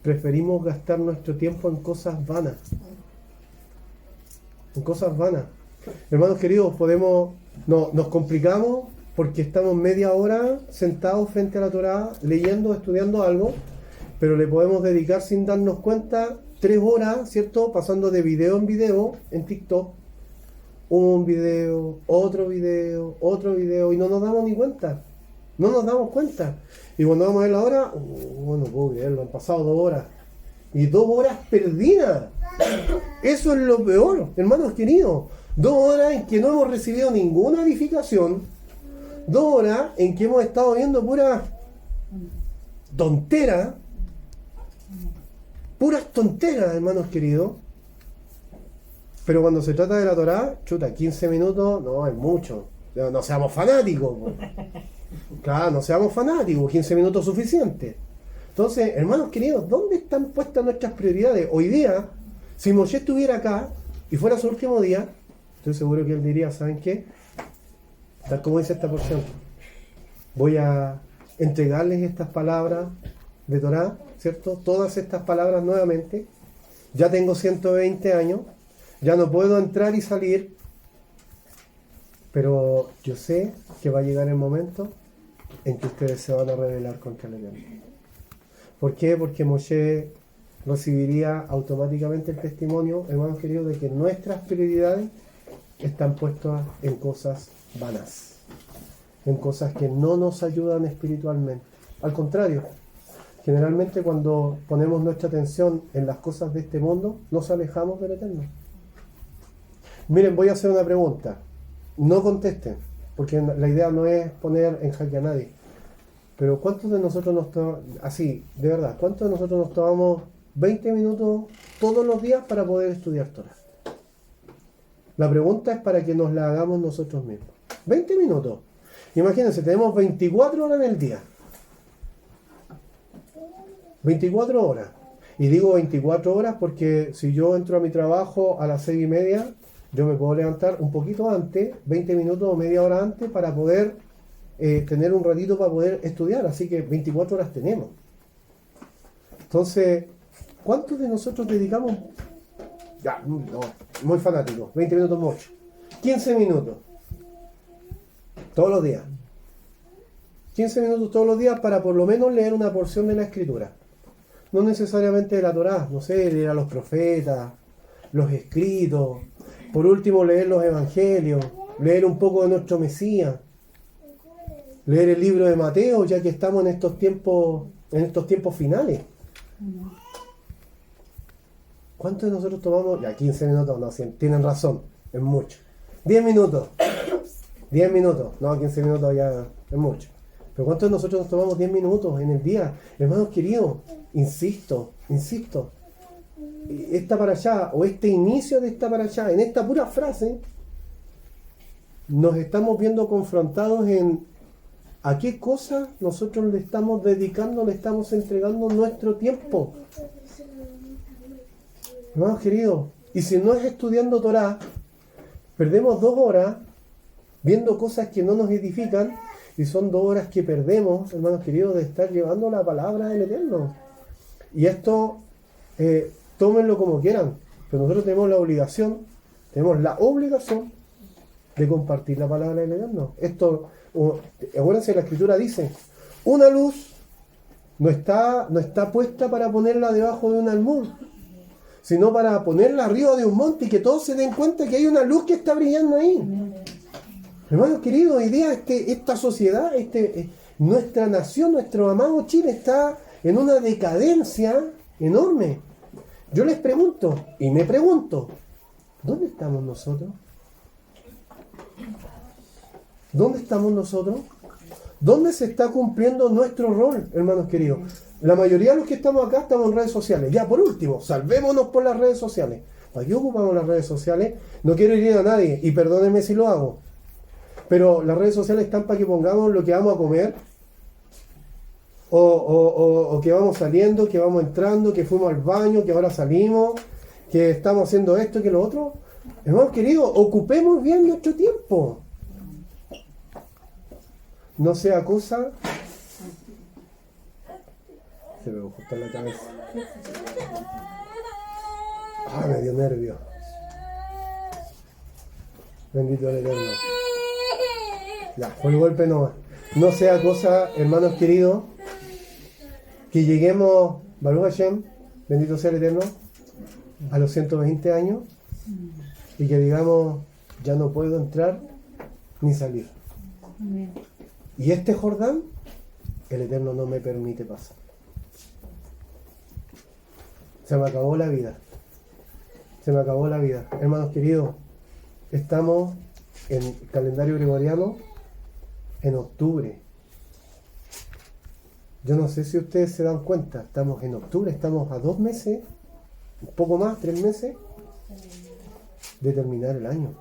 preferimos gastar nuestro tiempo en cosas vanas. Hermanos queridos, nos complicamos porque estamos media hora sentados frente a la Torá, leyendo, estudiando algo, pero le podemos dedicar sin darnos cuenta 3 horas, ¿cierto? Pasando de video en video en TikTok. Un video, otro video, y no nos damos ni cuenta. No nos damos cuenta. Y cuando vamos a ver la hora, no puedo creerlo, han pasado 2 horas. Y 2 horas perdidas. Eso es lo peor, hermanos queridos. 2 horas en que no hemos recibido ninguna edificación. 2 horas en que hemos estado viendo pura tontera. Puras tonteras, hermanos queridos. Pero cuando se trata de la Torá, chuta, 15 minutos, no, es mucho. No seamos fanáticos. Claro, no seamos fanáticos, 15 minutos suficiente. Entonces, hermanos queridos, ¿dónde están puestas nuestras prioridades? Hoy día, si Moshe estuviera acá y fuera su último día, estoy seguro que él diría, ¿saben qué? Tal como dice esta porción, voy a entregarles estas palabras de Torá, ¿cierto? Todas estas palabras nuevamente. Ya tengo 120 años, ya no puedo entrar y salir, pero yo sé que va a llegar el momento en que ustedes se van a rebelar contra el Eterno. ¿Por qué? Porque Moshe recibiría automáticamente el testimonio, hermanos queridos, de que nuestras prioridades están puestas en cosas vanas, en cosas que no nos ayudan espiritualmente. Al contrario, generalmente cuando ponemos nuestra atención en las cosas de este mundo, nos alejamos del Eterno. Miren, voy a hacer una pregunta. No contesten, porque la idea no es poner en jaque a nadie. Pero ¿cuántos de nosotros así, de verdad, cuántos de nosotros nos tomamos 20 minutos todos los días para poder estudiar Torah? La pregunta es para que nos la hagamos nosotros mismos. 20 minutos. Imagínense, tenemos 24 horas en el día. 24 horas. Y digo 24 horas porque si yo entro a mi trabajo a las 6:30, yo me puedo levantar un poquito antes, 20 minutos o media hora antes, para poder tener un ratito para poder estudiar. Así que 24 horas tenemos. Entonces, ¿cuántos de nosotros dedicamos? Ya, no, muy fanático. 20 minutos mucho. 15 minutos. Todos los días. 15 minutos todos los días para por lo menos leer una porción de la Escritura. No necesariamente de la Torá, no sé, leer a los profetas, los escritos, por último leer los evangelios, leer un poco de nuestro Mesías, leer el libro de Mateo, ya que estamos en estos tiempos finales. ¿Cuántos de nosotros tomamos? Ya 15 minutos, no, tienen razón, es mucho. 10 minutos. 10 minutos, no, 15 minutos ya es mucho. Pero ¿cuántos de nosotros nos tomamos 10 minutos en el día? Hermanos queridos, insisto, esta para allá, o este inicio de esta para allá, en esta pura frase, nos estamos viendo confrontados en a qué cosa nosotros le estamos dedicando, le estamos entregando nuestro tiempo. Hermanos queridos, y si no es estudiando Torá, perdemos 2 horas viendo cosas que no nos edifican, y son 2 horas que perdemos, hermanos queridos, de estar llevando la palabra del Eterno. Y esto, tómenlo como quieran, pero nosotros tenemos la obligación de compartir la palabra del Eterno. Esto, acuérdense, la Escritura dice, una luz no está puesta para ponerla debajo de un almud, sino para ponerla arriba de un monte y que todos se den cuenta que hay una luz que está brillando ahí. Hermanos queridos, hoy día esta sociedad, nuestra nación, nuestro amado Chile está en una decadencia enorme. Yo les pregunto, y me pregunto, ¿dónde estamos nosotros? ¿Dónde estamos nosotros? ¿Dónde se está cumpliendo nuestro rol, hermanos queridos? La mayoría de los que estamos acá estamos en redes sociales. Ya, por último, salvémonos por las redes sociales. ¿Para qué ocupamos las redes sociales? No quiero herir a nadie, y perdónenme si lo hago. Pero las redes sociales están para que pongamos lo que vamos a comer, o que vamos saliendo, que vamos entrando, que fuimos al baño, que ahora salimos, que estamos haciendo esto, que lo otro. Hermanos queridos, ocupemos bien nuestro tiempo. No sea cosa... Se me justo en la cabeza. Me dio nervio. Bendito el Eterno. Ya, fue el golpe no. No sea cosa, hermanos queridos, que lleguemos, Baruch Hashem, bendito sea el Eterno, a los 120 años y que digamos, ya no puedo entrar ni salir. Y este Jordán, el Eterno no me permite pasar. Se me acabó la vida. Se me acabó la vida. Hermanos queridos, estamos en el calendario gregoriano en octubre. Yo no sé si ustedes se dan cuenta, estamos en octubre, estamos a 2 meses, un poco más, 3 meses, de terminar el año.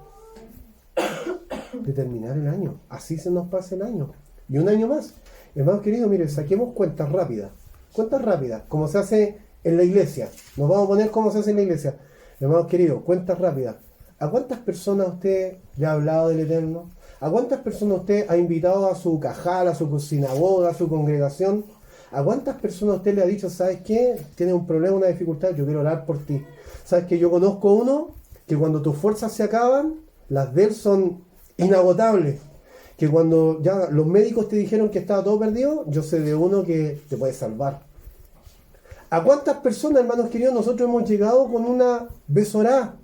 De terminar el año. Así se nos pasa el año. Y un año más. Hermanos queridos, miren, saquemos cuentas rápidas. Cuentas rápidas, como se hace en la iglesia. Nos vamos a poner como se hace en la iglesia. Hermanos queridos, cuentas rápidas. ¿A cuántas personas usted le ha hablado del Eterno? ¿A cuántas personas usted ha invitado a su cajal, a su sinagoga, a su congregación? ¿A cuántas personas usted le ha dicho, sabes qué? Tienes un problema, una dificultad, yo quiero orar por ti? ¿Sabes que yo conozco uno que cuando tus fuerzas se acaban, las de él son inagotables? Que cuando ya los médicos te dijeron que estaba todo perdido, yo sé de uno que te puede salvar. ¿A cuántas personas, hermanos queridos, nosotros hemos llegado con una besorá?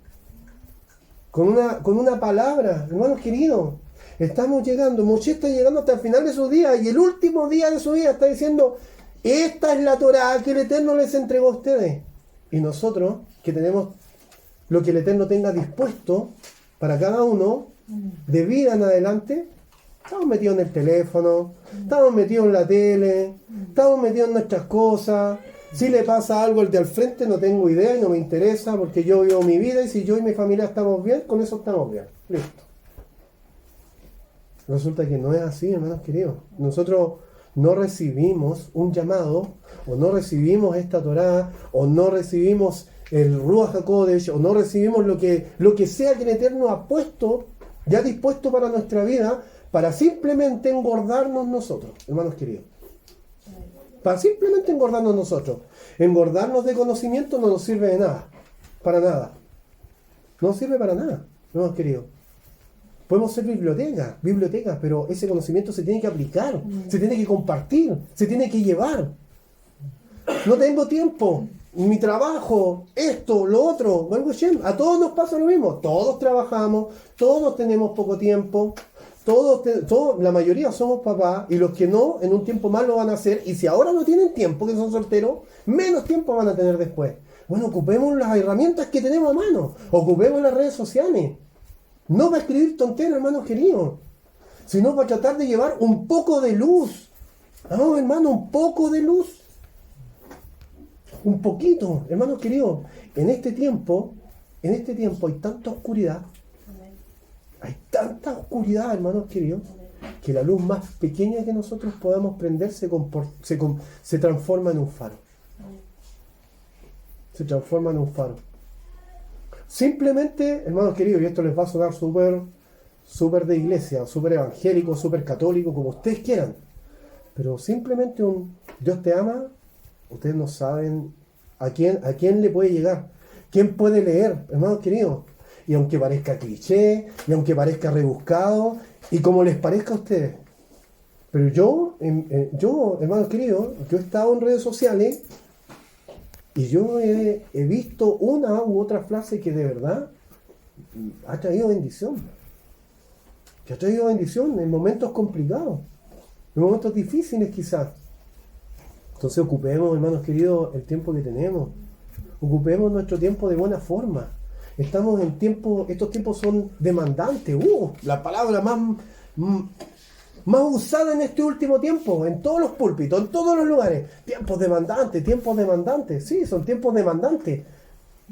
Con una palabra, hermanos queridos. Estamos llegando, Moshe está llegando hasta el final de su día, y el último día de su vida está diciendo, esta es la Torá que el Eterno les entregó a ustedes. Y nosotros, que tenemos lo que el Eterno tenga dispuesto para cada uno, de vida en adelante, estamos metidos en el teléfono, estamos metidos en la tele, estamos metidos en nuestras cosas. Si le pasa algo al de al frente, no tengo idea y no me interesa, porque yo vivo mi vida, y si yo y mi familia estamos bien, con eso estamos bien. Listo. Resulta que no es así, hermanos queridos. Nosotros no recibimos un llamado, o no recibimos esta Torá, o no recibimos el Ruach HaKodesh, o no recibimos lo que sea que el Eterno ha puesto, ya dispuesto para nuestra vida, para simplemente engordarnos nosotros, hermanos queridos. Para simplemente engordarnos nosotros. Engordarnos de conocimiento no nos sirve de nada. Para nada. No nos sirve para nada, hermanos queridos. Podemos ser bibliotecas, pero ese conocimiento se tiene que aplicar, se tiene que compartir, se tiene que llevar. No tengo tiempo, mi trabajo, esto, lo otro, a todos nos pasa lo mismo. Todos trabajamos, todos tenemos poco tiempo, todos, la mayoría somos papás, y los que no, en un tiempo más lo van a hacer, y si ahora no tienen tiempo, que son solteros, menos tiempo van a tener después. Bueno, ocupemos las herramientas que tenemos a mano, ocupemos las redes sociales. No para escribir tonteras, hermanos queridos, sino para tratar de llevar un poco de luz. No, hermano, un poco de luz. Un poquito, hermanos queridos. En este tiempo hay tanta oscuridad. Hay tanta oscuridad, hermanos queridos, que la luz más pequeña que nosotros podamos prender se transforma en un faro. Se transforma en un faro. Simplemente, hermanos queridos, y esto les va a sonar súper de iglesia, súper evangélico, súper católico, como ustedes quieran, pero simplemente un Dios te ama, ustedes no saben a quién le puede llegar, quién puede leer, hermanos queridos, y aunque parezca cliché, y aunque parezca rebuscado, y como les parezca a ustedes, pero yo, hermanos queridos, yo he estado en redes sociales, y yo he visto una u otra frase que de verdad ha traído bendición. Que ha traído bendición en momentos complicados, en momentos difíciles quizás. Entonces ocupemos, hermanos queridos, el tiempo que tenemos. Ocupemos nuestro tiempo de buena forma. Estamos en tiempo, estos tiempos son demandantes. La palabra más usada en este último tiempo, en todos los púlpitos, en todos los lugares. Tiempos demandantes. Sí, son tiempos demandantes.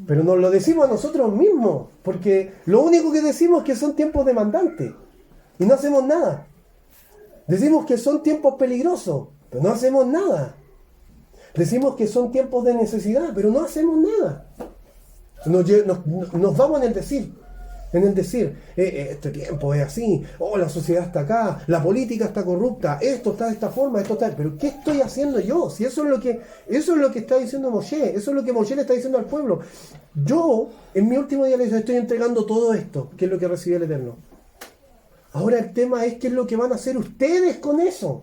Pero nos lo decimos a nosotros mismos, porque lo único que decimos es que son tiempos demandantes. Y no hacemos nada. Decimos que son tiempos peligrosos, pero no hacemos nada. Decimos que son tiempos de necesidad, pero no hacemos nada. Nos vamos en el decir. Este tiempo es así, la sociedad está acá, la política está corrupta, esto está de esta forma, esto está... Pero ¿qué estoy haciendo yo? Si eso es lo que está diciendo Moshe, eso es lo que Moshe le está diciendo al pueblo. Yo, en mi último día, les estoy entregando todo esto, que es lo que recibe el Eterno. Ahora el tema es qué es lo que van a hacer ustedes con eso.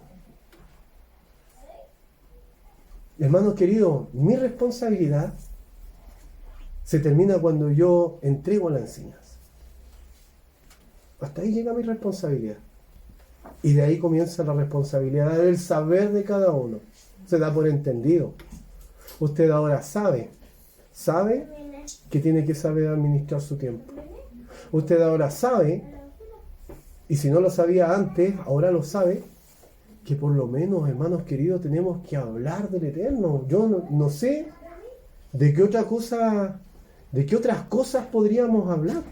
Hermanos queridos, mi responsabilidad se termina cuando yo entrego la enseñanza. Hasta ahí llega mi responsabilidad. Y de ahí comienza la responsabilidad del saber de cada uno. Se da por entendido. Usted ahora sabe sabe que tiene que saber administrar su tiempo. Usted ahora sabe, y si no lo sabía antes, ahora lo sabe, que por lo menos, hermanos queridos, tenemos que hablar del Eterno. Yo no sé de qué otras cosas podríamos hablar.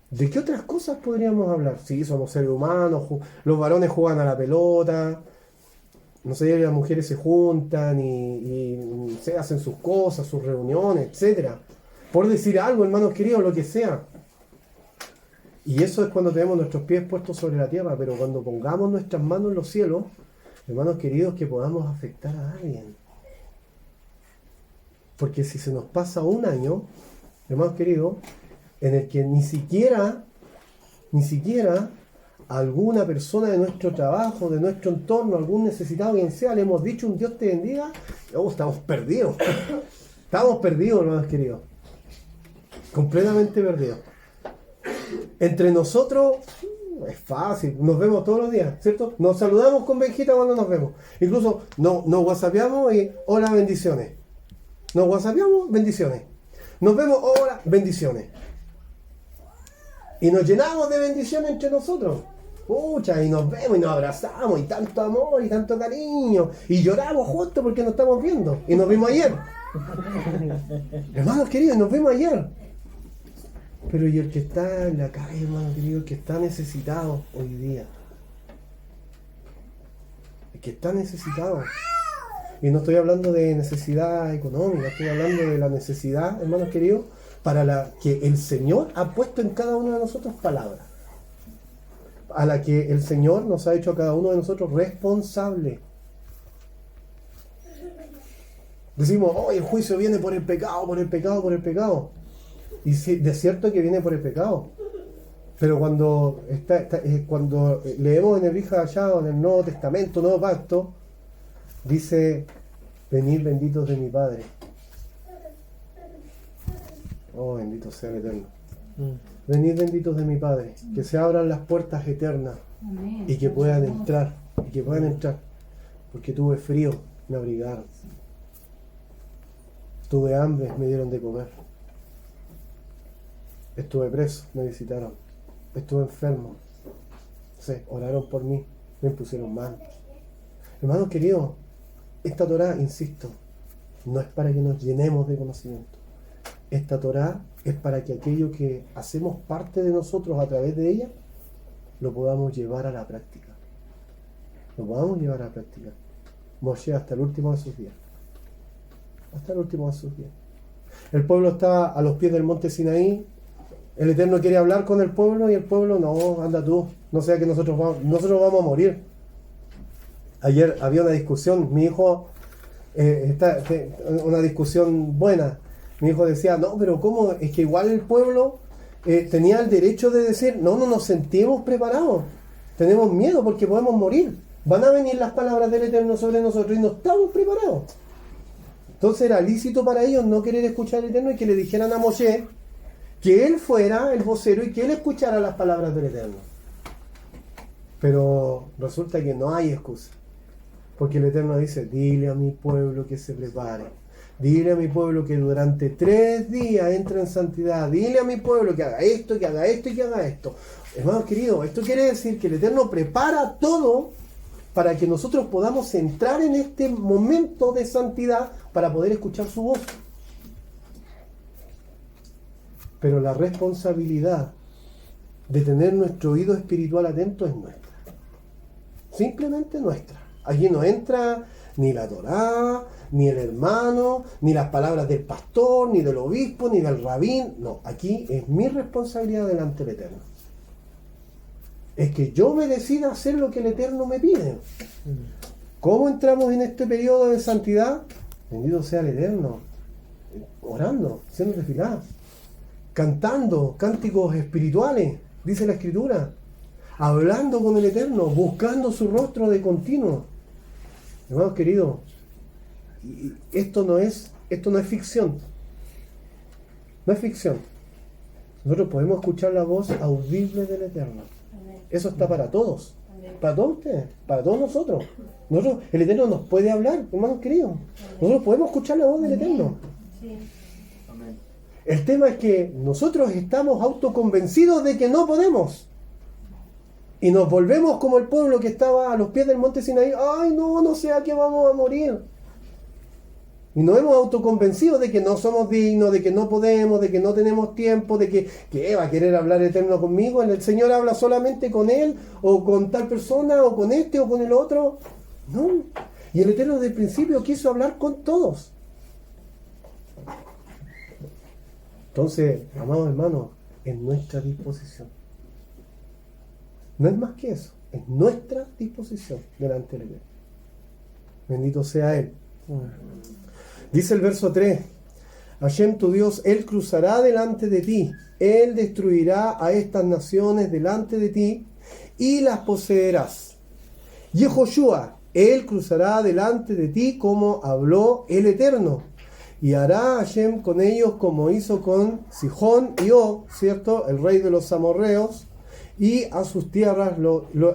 ¿De qué otras cosas podríamos hablar? Sí, somos seres humanos, los varones juegan a la pelota, no sé, las mujeres se juntan y se hacen sus cosas, sus reuniones, etcétera. Por decir algo, hermanos queridos, lo que sea. Y eso es cuando tenemos nuestros pies puestos sobre la tierra, pero cuando pongamos nuestras manos en los cielos, hermanos queridos, que podamos afectar a alguien. Porque si se nos pasa un año, hermanos queridos, en el que ni siquiera alguna persona de nuestro trabajo, de nuestro entorno, algún necesitado, quien sea, le hemos dicho un Dios te bendiga, estamos perdidos. Estamos perdidos, hermanos queridos. Completamente perdidos. Entre nosotros es fácil, nos vemos todos los días, ¿cierto? Nos saludamos con Benjita cuando nos vemos. Incluso nos whatsappeamos y hola, bendiciones. Nos whatsappeamos, bendiciones. Nos vemos, hola, bendiciones. Y nos llenamos de bendiciones entre nosotros. Pucha, y nos vemos y nos abrazamos, y tanto amor y tanto cariño. Y lloramos justo porque nos estamos viendo. Y nos vimos ayer. Hermanos queridos, nos vimos ayer. Pero y el que está en la calle, hermano querido, el que está necesitado hoy día. El que está necesitado. Y no estoy hablando de necesidad económica, estoy hablando de la necesidad, hermanos queridos, para la que el Señor ha puesto en cada uno de nosotros palabras. A la que el Señor nos ha hecho a cada uno de nosotros responsable. Decimos, el juicio viene por el pecado, por el pecado, por el pecado. Y sí, de cierto que viene por el pecado. Pero cuando leemos en el Brit Hadashah, en el Nuevo Testamento, Nuevo Pacto, dice, venid benditos de mi Padre. Oh, bendito sea el Eterno. Venid benditos de mi Padre, que se abran las puertas eternas. Amén. Y que puedan entrar, porque tuve frío, me abrigaron. Tuve hambre, me dieron de comer. Estuve preso, me visitaron. Estuve enfermo. Oraron por mí, me impusieron manos. Hermanos queridos, esta Torá, insisto, no es para que nos llenemos de conocimiento. Esta Torá es para que aquello que hacemos parte de nosotros a través de ella, lo podamos llevar a la práctica. Lo podamos llevar a la práctica. Moshe hasta el último de sus días. Hasta el último de sus días. El pueblo está a los pies del monte Sinaí. El Eterno quiere hablar con el pueblo y el pueblo, no, anda tú. No sea que nosotros vamos a morir. Ayer había una discusión, mi hijo, una discusión buena. Mi hijo decía, no, pero ¿cómo? Es que igual el pueblo tenía el derecho de decir, no nos sentimos preparados. Tenemos miedo porque podemos morir. Van a venir las palabras del Eterno sobre nosotros y no estamos preparados. Entonces era lícito para ellos no querer escuchar al Eterno y que le dijeran a Moshe que él fuera el vocero y que él escuchara las palabras del Eterno. Pero resulta que no hay excusa. Porque el Eterno dice, dile a mi pueblo que se prepare. Dile a mi pueblo que durante 3 días entre en santidad. Dile a mi pueblo que haga esto, que haga esto y que haga esto. Hermanos queridos, esto quiere decir que el Eterno prepara todo para que nosotros podamos entrar en este momento de santidad para poder escuchar su voz. Pero la responsabilidad de tener nuestro oído espiritual atento es nuestra. Simplemente nuestra. Allí no entra ni la Torá, ni el hermano, ni las palabras del pastor, ni del obispo, ni del rabín. No, aquí es mi responsabilidad delante del Eterno. Es que yo me decida hacer lo que el Eterno me pide. ¿Cómo entramos en este periodo de santidad? Bendito sea el Eterno. Orando, siendo desfiladas, cantando cánticos espirituales, dice la Escritura, hablando con el Eterno, buscando su rostro de continuo. Hermanos queridos, esto no es ficción. No es ficción. Nosotros podemos escuchar la voz audible del Eterno. Eso está para todos. Para todos ustedes, para todos nosotros. El Eterno nos puede hablar, hermanos queridos. Nosotros podemos escuchar la voz del Eterno. Sí. Amén. El tema es que nosotros estamos autoconvencidos de que no podemos. Y nos volvemos como el pueblo que estaba a los pies del monte Sinaí. ¡Ay, no sé a qué vamos a morir! Y nos hemos autoconvencido de que no somos dignos, de que no podemos, de que no tenemos tiempo, de que va a querer hablar eterno conmigo. El Señor habla solamente con él, o con tal persona, o con este, o con el otro. No. Y el Eterno desde el principio quiso hablar con todos. Entonces, amados hermanos, es nuestra disposición. No es más que eso, es nuestra disposición delante de Él. Bendito sea Él. Dice el verso 3, Hashem tu Dios, Él cruzará delante de ti, Él destruirá a estas naciones delante de ti y las poseerás. Yehoshua, Él cruzará delante de ti como habló el Eterno. Y hará Hashem con ellos como hizo con Sihón y Og, ¿cierto? El rey de los amorreos, y a sus tierras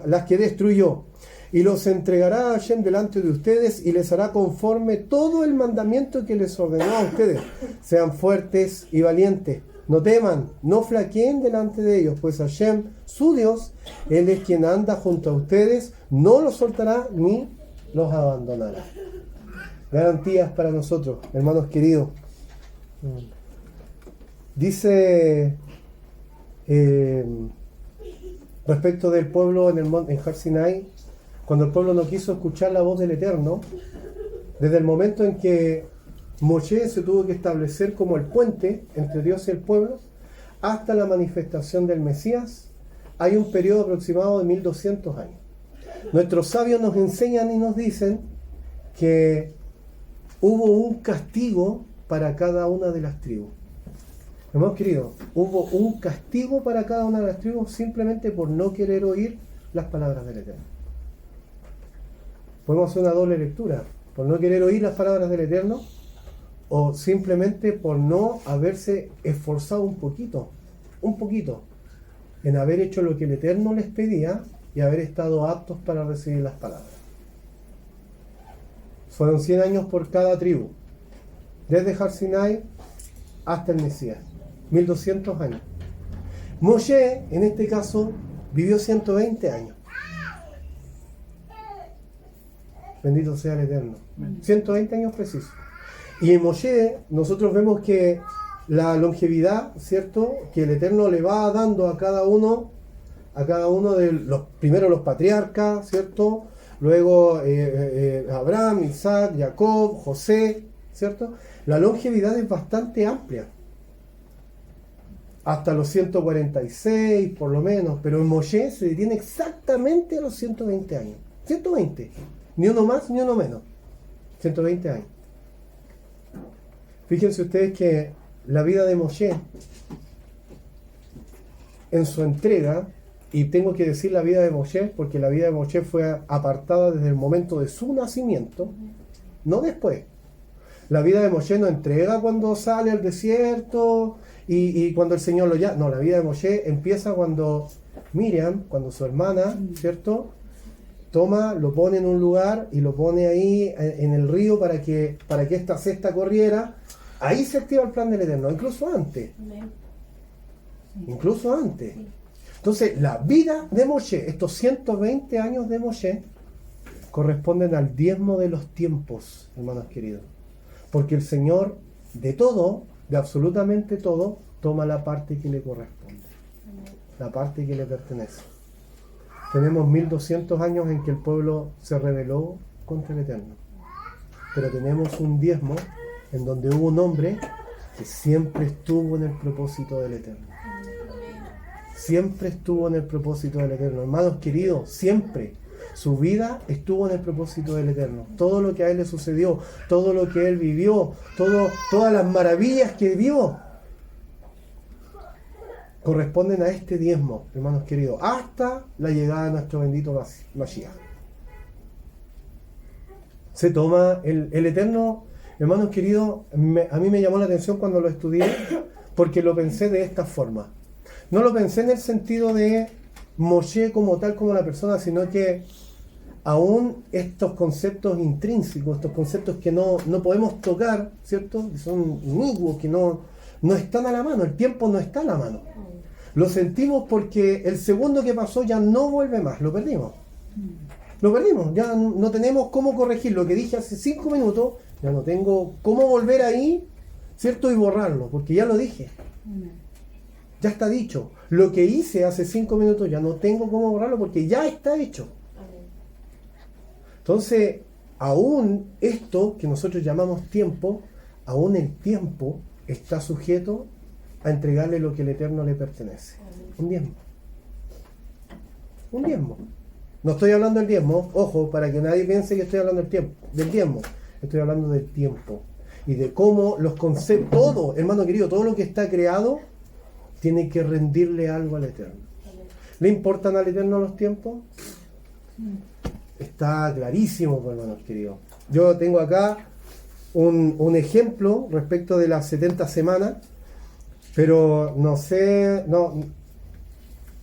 las que destruyó. Y los entregará a Hashem delante de ustedes y les hará conforme todo el mandamiento que les ordenó a ustedes. Sean fuertes y valientes. No teman, no flaqueen delante de ellos, pues Hashem, su Dios, Él es quien anda junto a ustedes, no los soltará ni los abandonará. Garantías para nosotros, hermanos queridos. Dice respecto del pueblo en Har Sinai, cuando el pueblo no quiso escuchar la voz del Eterno, desde el momento en que Moshe se tuvo que establecer como el puente entre Dios y el pueblo, hasta la manifestación del Mesías, hay un periodo aproximado de 1200 años. Nuestros sabios nos enseñan y nos dicen que hubo un castigo para cada una de las tribus. Hermanos queridos, hubo un castigo para cada una de las tribus simplemente por no querer oír las palabras del Eterno. Podemos hacer una doble lectura, por no querer oír las palabras del Eterno, o simplemente por no haberse esforzado un poquito, en haber hecho lo que el Eterno les pedía y haber estado aptos para recibir las palabras. Fueron 100 años por cada tribu, desde Har Sinai hasta el Mesías, 1200 años. Moshe, en este caso, vivió 120 años. Bendito sea el Eterno. 120 años precisos. Y en Moshe nosotros vemos que la longevidad, ¿cierto?, que el Eterno le va dando a cada uno de los, primero los patriarcas, ¿cierto?, luego Abraham, Isaac, Jacob, José, ¿cierto? La longevidad es bastante amplia, hasta los 146 por lo menos, pero en Moshe se detiene exactamente a los 120 años. 120, ni uno más ni uno menos. 120 años. Fíjense ustedes que la vida de Moshe, en su entrega, y tengo que decir la vida de Moshe, porque la vida de Moshe fue apartada desde el momento de su nacimiento, no después. La vida de Moshe no entrega cuando sale al desierto y cuando el Señor lo llama. No, la vida de Moshe empieza cuando Miriam, cuando su hermana, ¿cierto?, toma, lo pone en un lugar y lo pone ahí en el río para que esta cesta corriera. Ahí se activa el plan del Eterno, incluso antes. Incluso antes. Entonces, la vida de Moshe, estos 120 años de Moshe, corresponden al diezmo de los tiempos, hermanos queridos. Porque el Señor, de todo, de absolutamente todo, toma la parte que le corresponde, la parte que le pertenece. Tenemos 1200 años en que el pueblo se rebeló contra el Eterno. Pero tenemos un diezmo en donde hubo un hombre que siempre estuvo en el propósito del Eterno. Siempre estuvo en el propósito del Eterno. Hermanos queridos, siempre. Su vida estuvo en el propósito del Eterno. Todo lo que a él le sucedió, todo lo que él vivió, todas las maravillas que vio, corresponden a este diezmo, hermanos queridos, hasta la llegada de nuestro bendito Mashiach. Se toma el Eterno, hermanos queridos, a mí me llamó la atención cuando lo estudié, porque lo pensé de esta forma. No lo pensé en el sentido de Moshe como tal, como la persona, sino que aún estos conceptos intrínsecos, estos conceptos que no podemos tocar, ¿cierto? Que son inicuos, que no están a la mano, el tiempo no está a la mano. Lo sentimos porque el segundo que pasó ya no vuelve más, lo perdimos. Lo perdimos, ya no tenemos cómo corregir lo que dije hace 5 minutos, ya no tengo cómo volver ahí, ¿cierto? Y borrarlo, porque ya lo dije. Ya está dicho. Lo que hice hace 5 minutos ya no tengo cómo borrarlo porque ya está hecho. Entonces, aún esto que nosotros llamamos tiempo, aún el tiempo está sujeto a entregarle lo que el Eterno le pertenece. Un diezmo. Un diezmo. No estoy hablando del diezmo, ojo, para que nadie piense que estoy hablando del diezmo. Estoy hablando del tiempo. Y de cómo los conceptos, todo, hermano querido, todo lo que está creado, tiene que rendirle algo al Eterno. ¿Le importan al Eterno los tiempos? Está clarísimo, pues, hermanos queridos. Yo tengo acá un ejemplo respecto de las 70 semanas, pero no sé,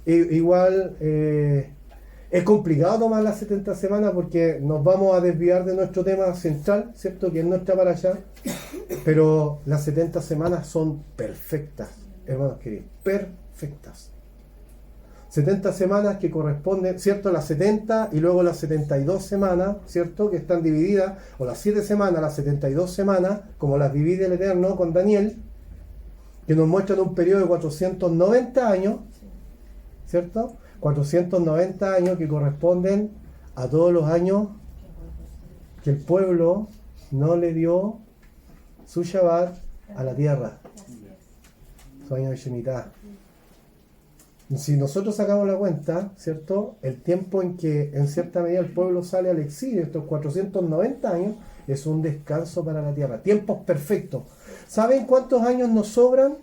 igual es complicado tomar las 70 semanas porque nos vamos a desviar de nuestro tema central, ¿cierto? Que no está para allá, pero las 70 semanas son perfectas, hermanos queridos, perfectas. 70 semanas que corresponden, ¿cierto? Las 70 y luego las 72 semanas, ¿cierto? Que están divididas, o las 7 semanas, las 72 semanas, como las divide el Eterno con Daniel, que nos muestran un periodo de 490 años, ¿cierto? 490 años que corresponden a todos los años que el pueblo no le dio su Shabbat a la tierra, su año de Shemitah. Si nosotros sacamos la cuenta, ¿cierto? El tiempo en que en cierta medida el pueblo sale al exilio, estos 490 años, es un descanso para la tierra. Tiempos perfectos. ¿Saben cuántos años nos sobran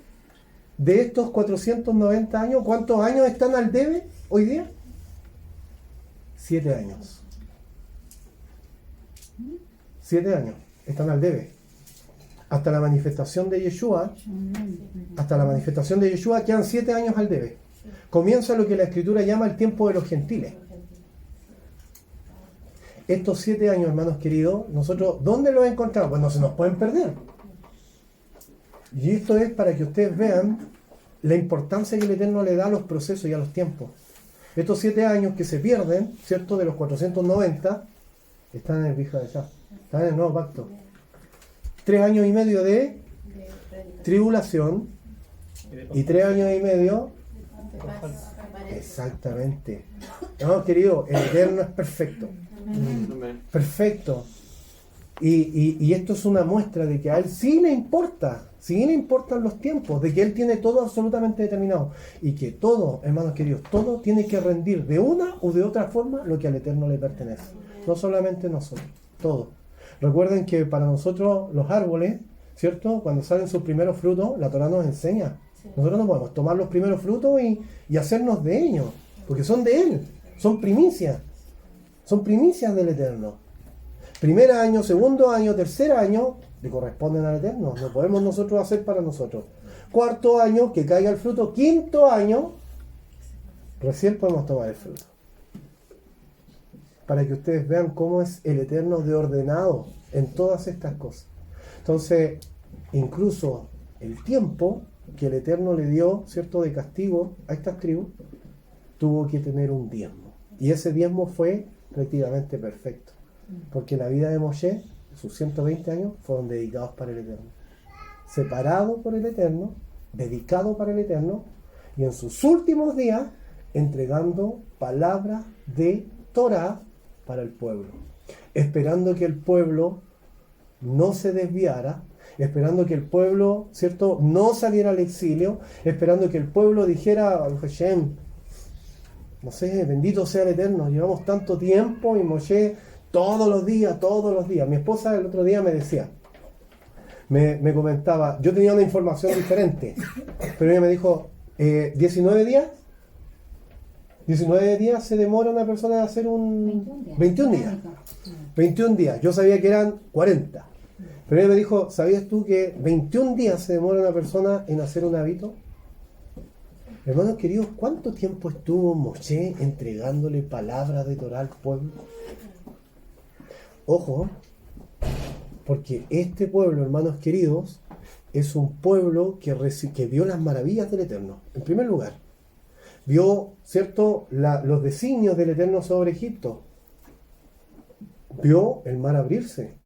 de estos 490 años? ¿Cuántos años están al debe hoy día? 7 años. 7 años están al debe. Hasta la manifestación de Yeshua, quedan 7 años al debe. Comienza lo que la Escritura llama el tiempo de los gentiles. Estos 7 años, hermanos queridos, nosotros, ¿dónde los encontramos? Pues no se nos pueden perder. Y esto es para que ustedes vean la importancia que el Eterno le da a los procesos y a los tiempos. Estos 7 años que se pierden, ¿cierto? De los 490, están en el Vija de Shah, están en el Nuevo Pacto. 3 años y medio de tribulación y 3 años y medio. Exactamente. No, querido, el Eterno es perfecto. Perfecto. Y esto es una muestra de que a Él sí le importan los tiempos, de que Él tiene todo absolutamente determinado. Y que todo, hermanos queridos, todo tiene que rendir de una u de otra forma lo que al Eterno le pertenece. No solamente nosotros, todo. Recuerden que para nosotros los árboles, ¿cierto? Cuando salen sus primeros frutos, la Torah nos enseña. Nosotros no podemos tomar los primeros frutos y hacernos de ellos, porque son de Él, son primicias del Eterno. Primer año, segundo año, tercer año, le corresponden al Eterno, no podemos nosotros hacer para nosotros. Cuarto año, que caiga el fruto, quinto año, recién podemos tomar el fruto. Para que ustedes vean cómo es el Eterno de ordenado en todas estas cosas. Entonces, incluso el tiempo que el Eterno le dio, ¿cierto?, de castigo a estas tribus, tuvo que tener un diezmo. Y ese diezmo fue prácticamente perfecto. Porque la vida de Moshe, sus 120 años, fueron dedicados para el Eterno. Separado por el Eterno, dedicado para el Eterno, y en sus últimos días, entregando palabras de Torah para el pueblo. Esperando que el pueblo no se desviara, esperando que el pueblo, ¿cierto?, no saliera al exilio, esperando que el pueblo dijera, Hashem, no sé, bendito sea el Eterno, llevamos tanto tiempo y Moshe todos los días. Mi esposa el otro día me decía, me comentaba, yo tenía una información diferente, pero ella me dijo, 19 días. 19 días se demora una persona en hacer un... 21 días. 21 días. Yo sabía que eran 40. Pero ella me dijo, ¿sabías tú que 21 días se demora una persona en hacer un hábito? Hermanos queridos, ¿cuánto tiempo estuvo Moshe entregándole palabras de Torah al pueblo? Ojo, porque este pueblo, hermanos queridos, es un pueblo que vio las maravillas del Eterno. En primer lugar, vio, ¿cierto?, los designios del Eterno sobre Egipto. Vio el mar abrirse.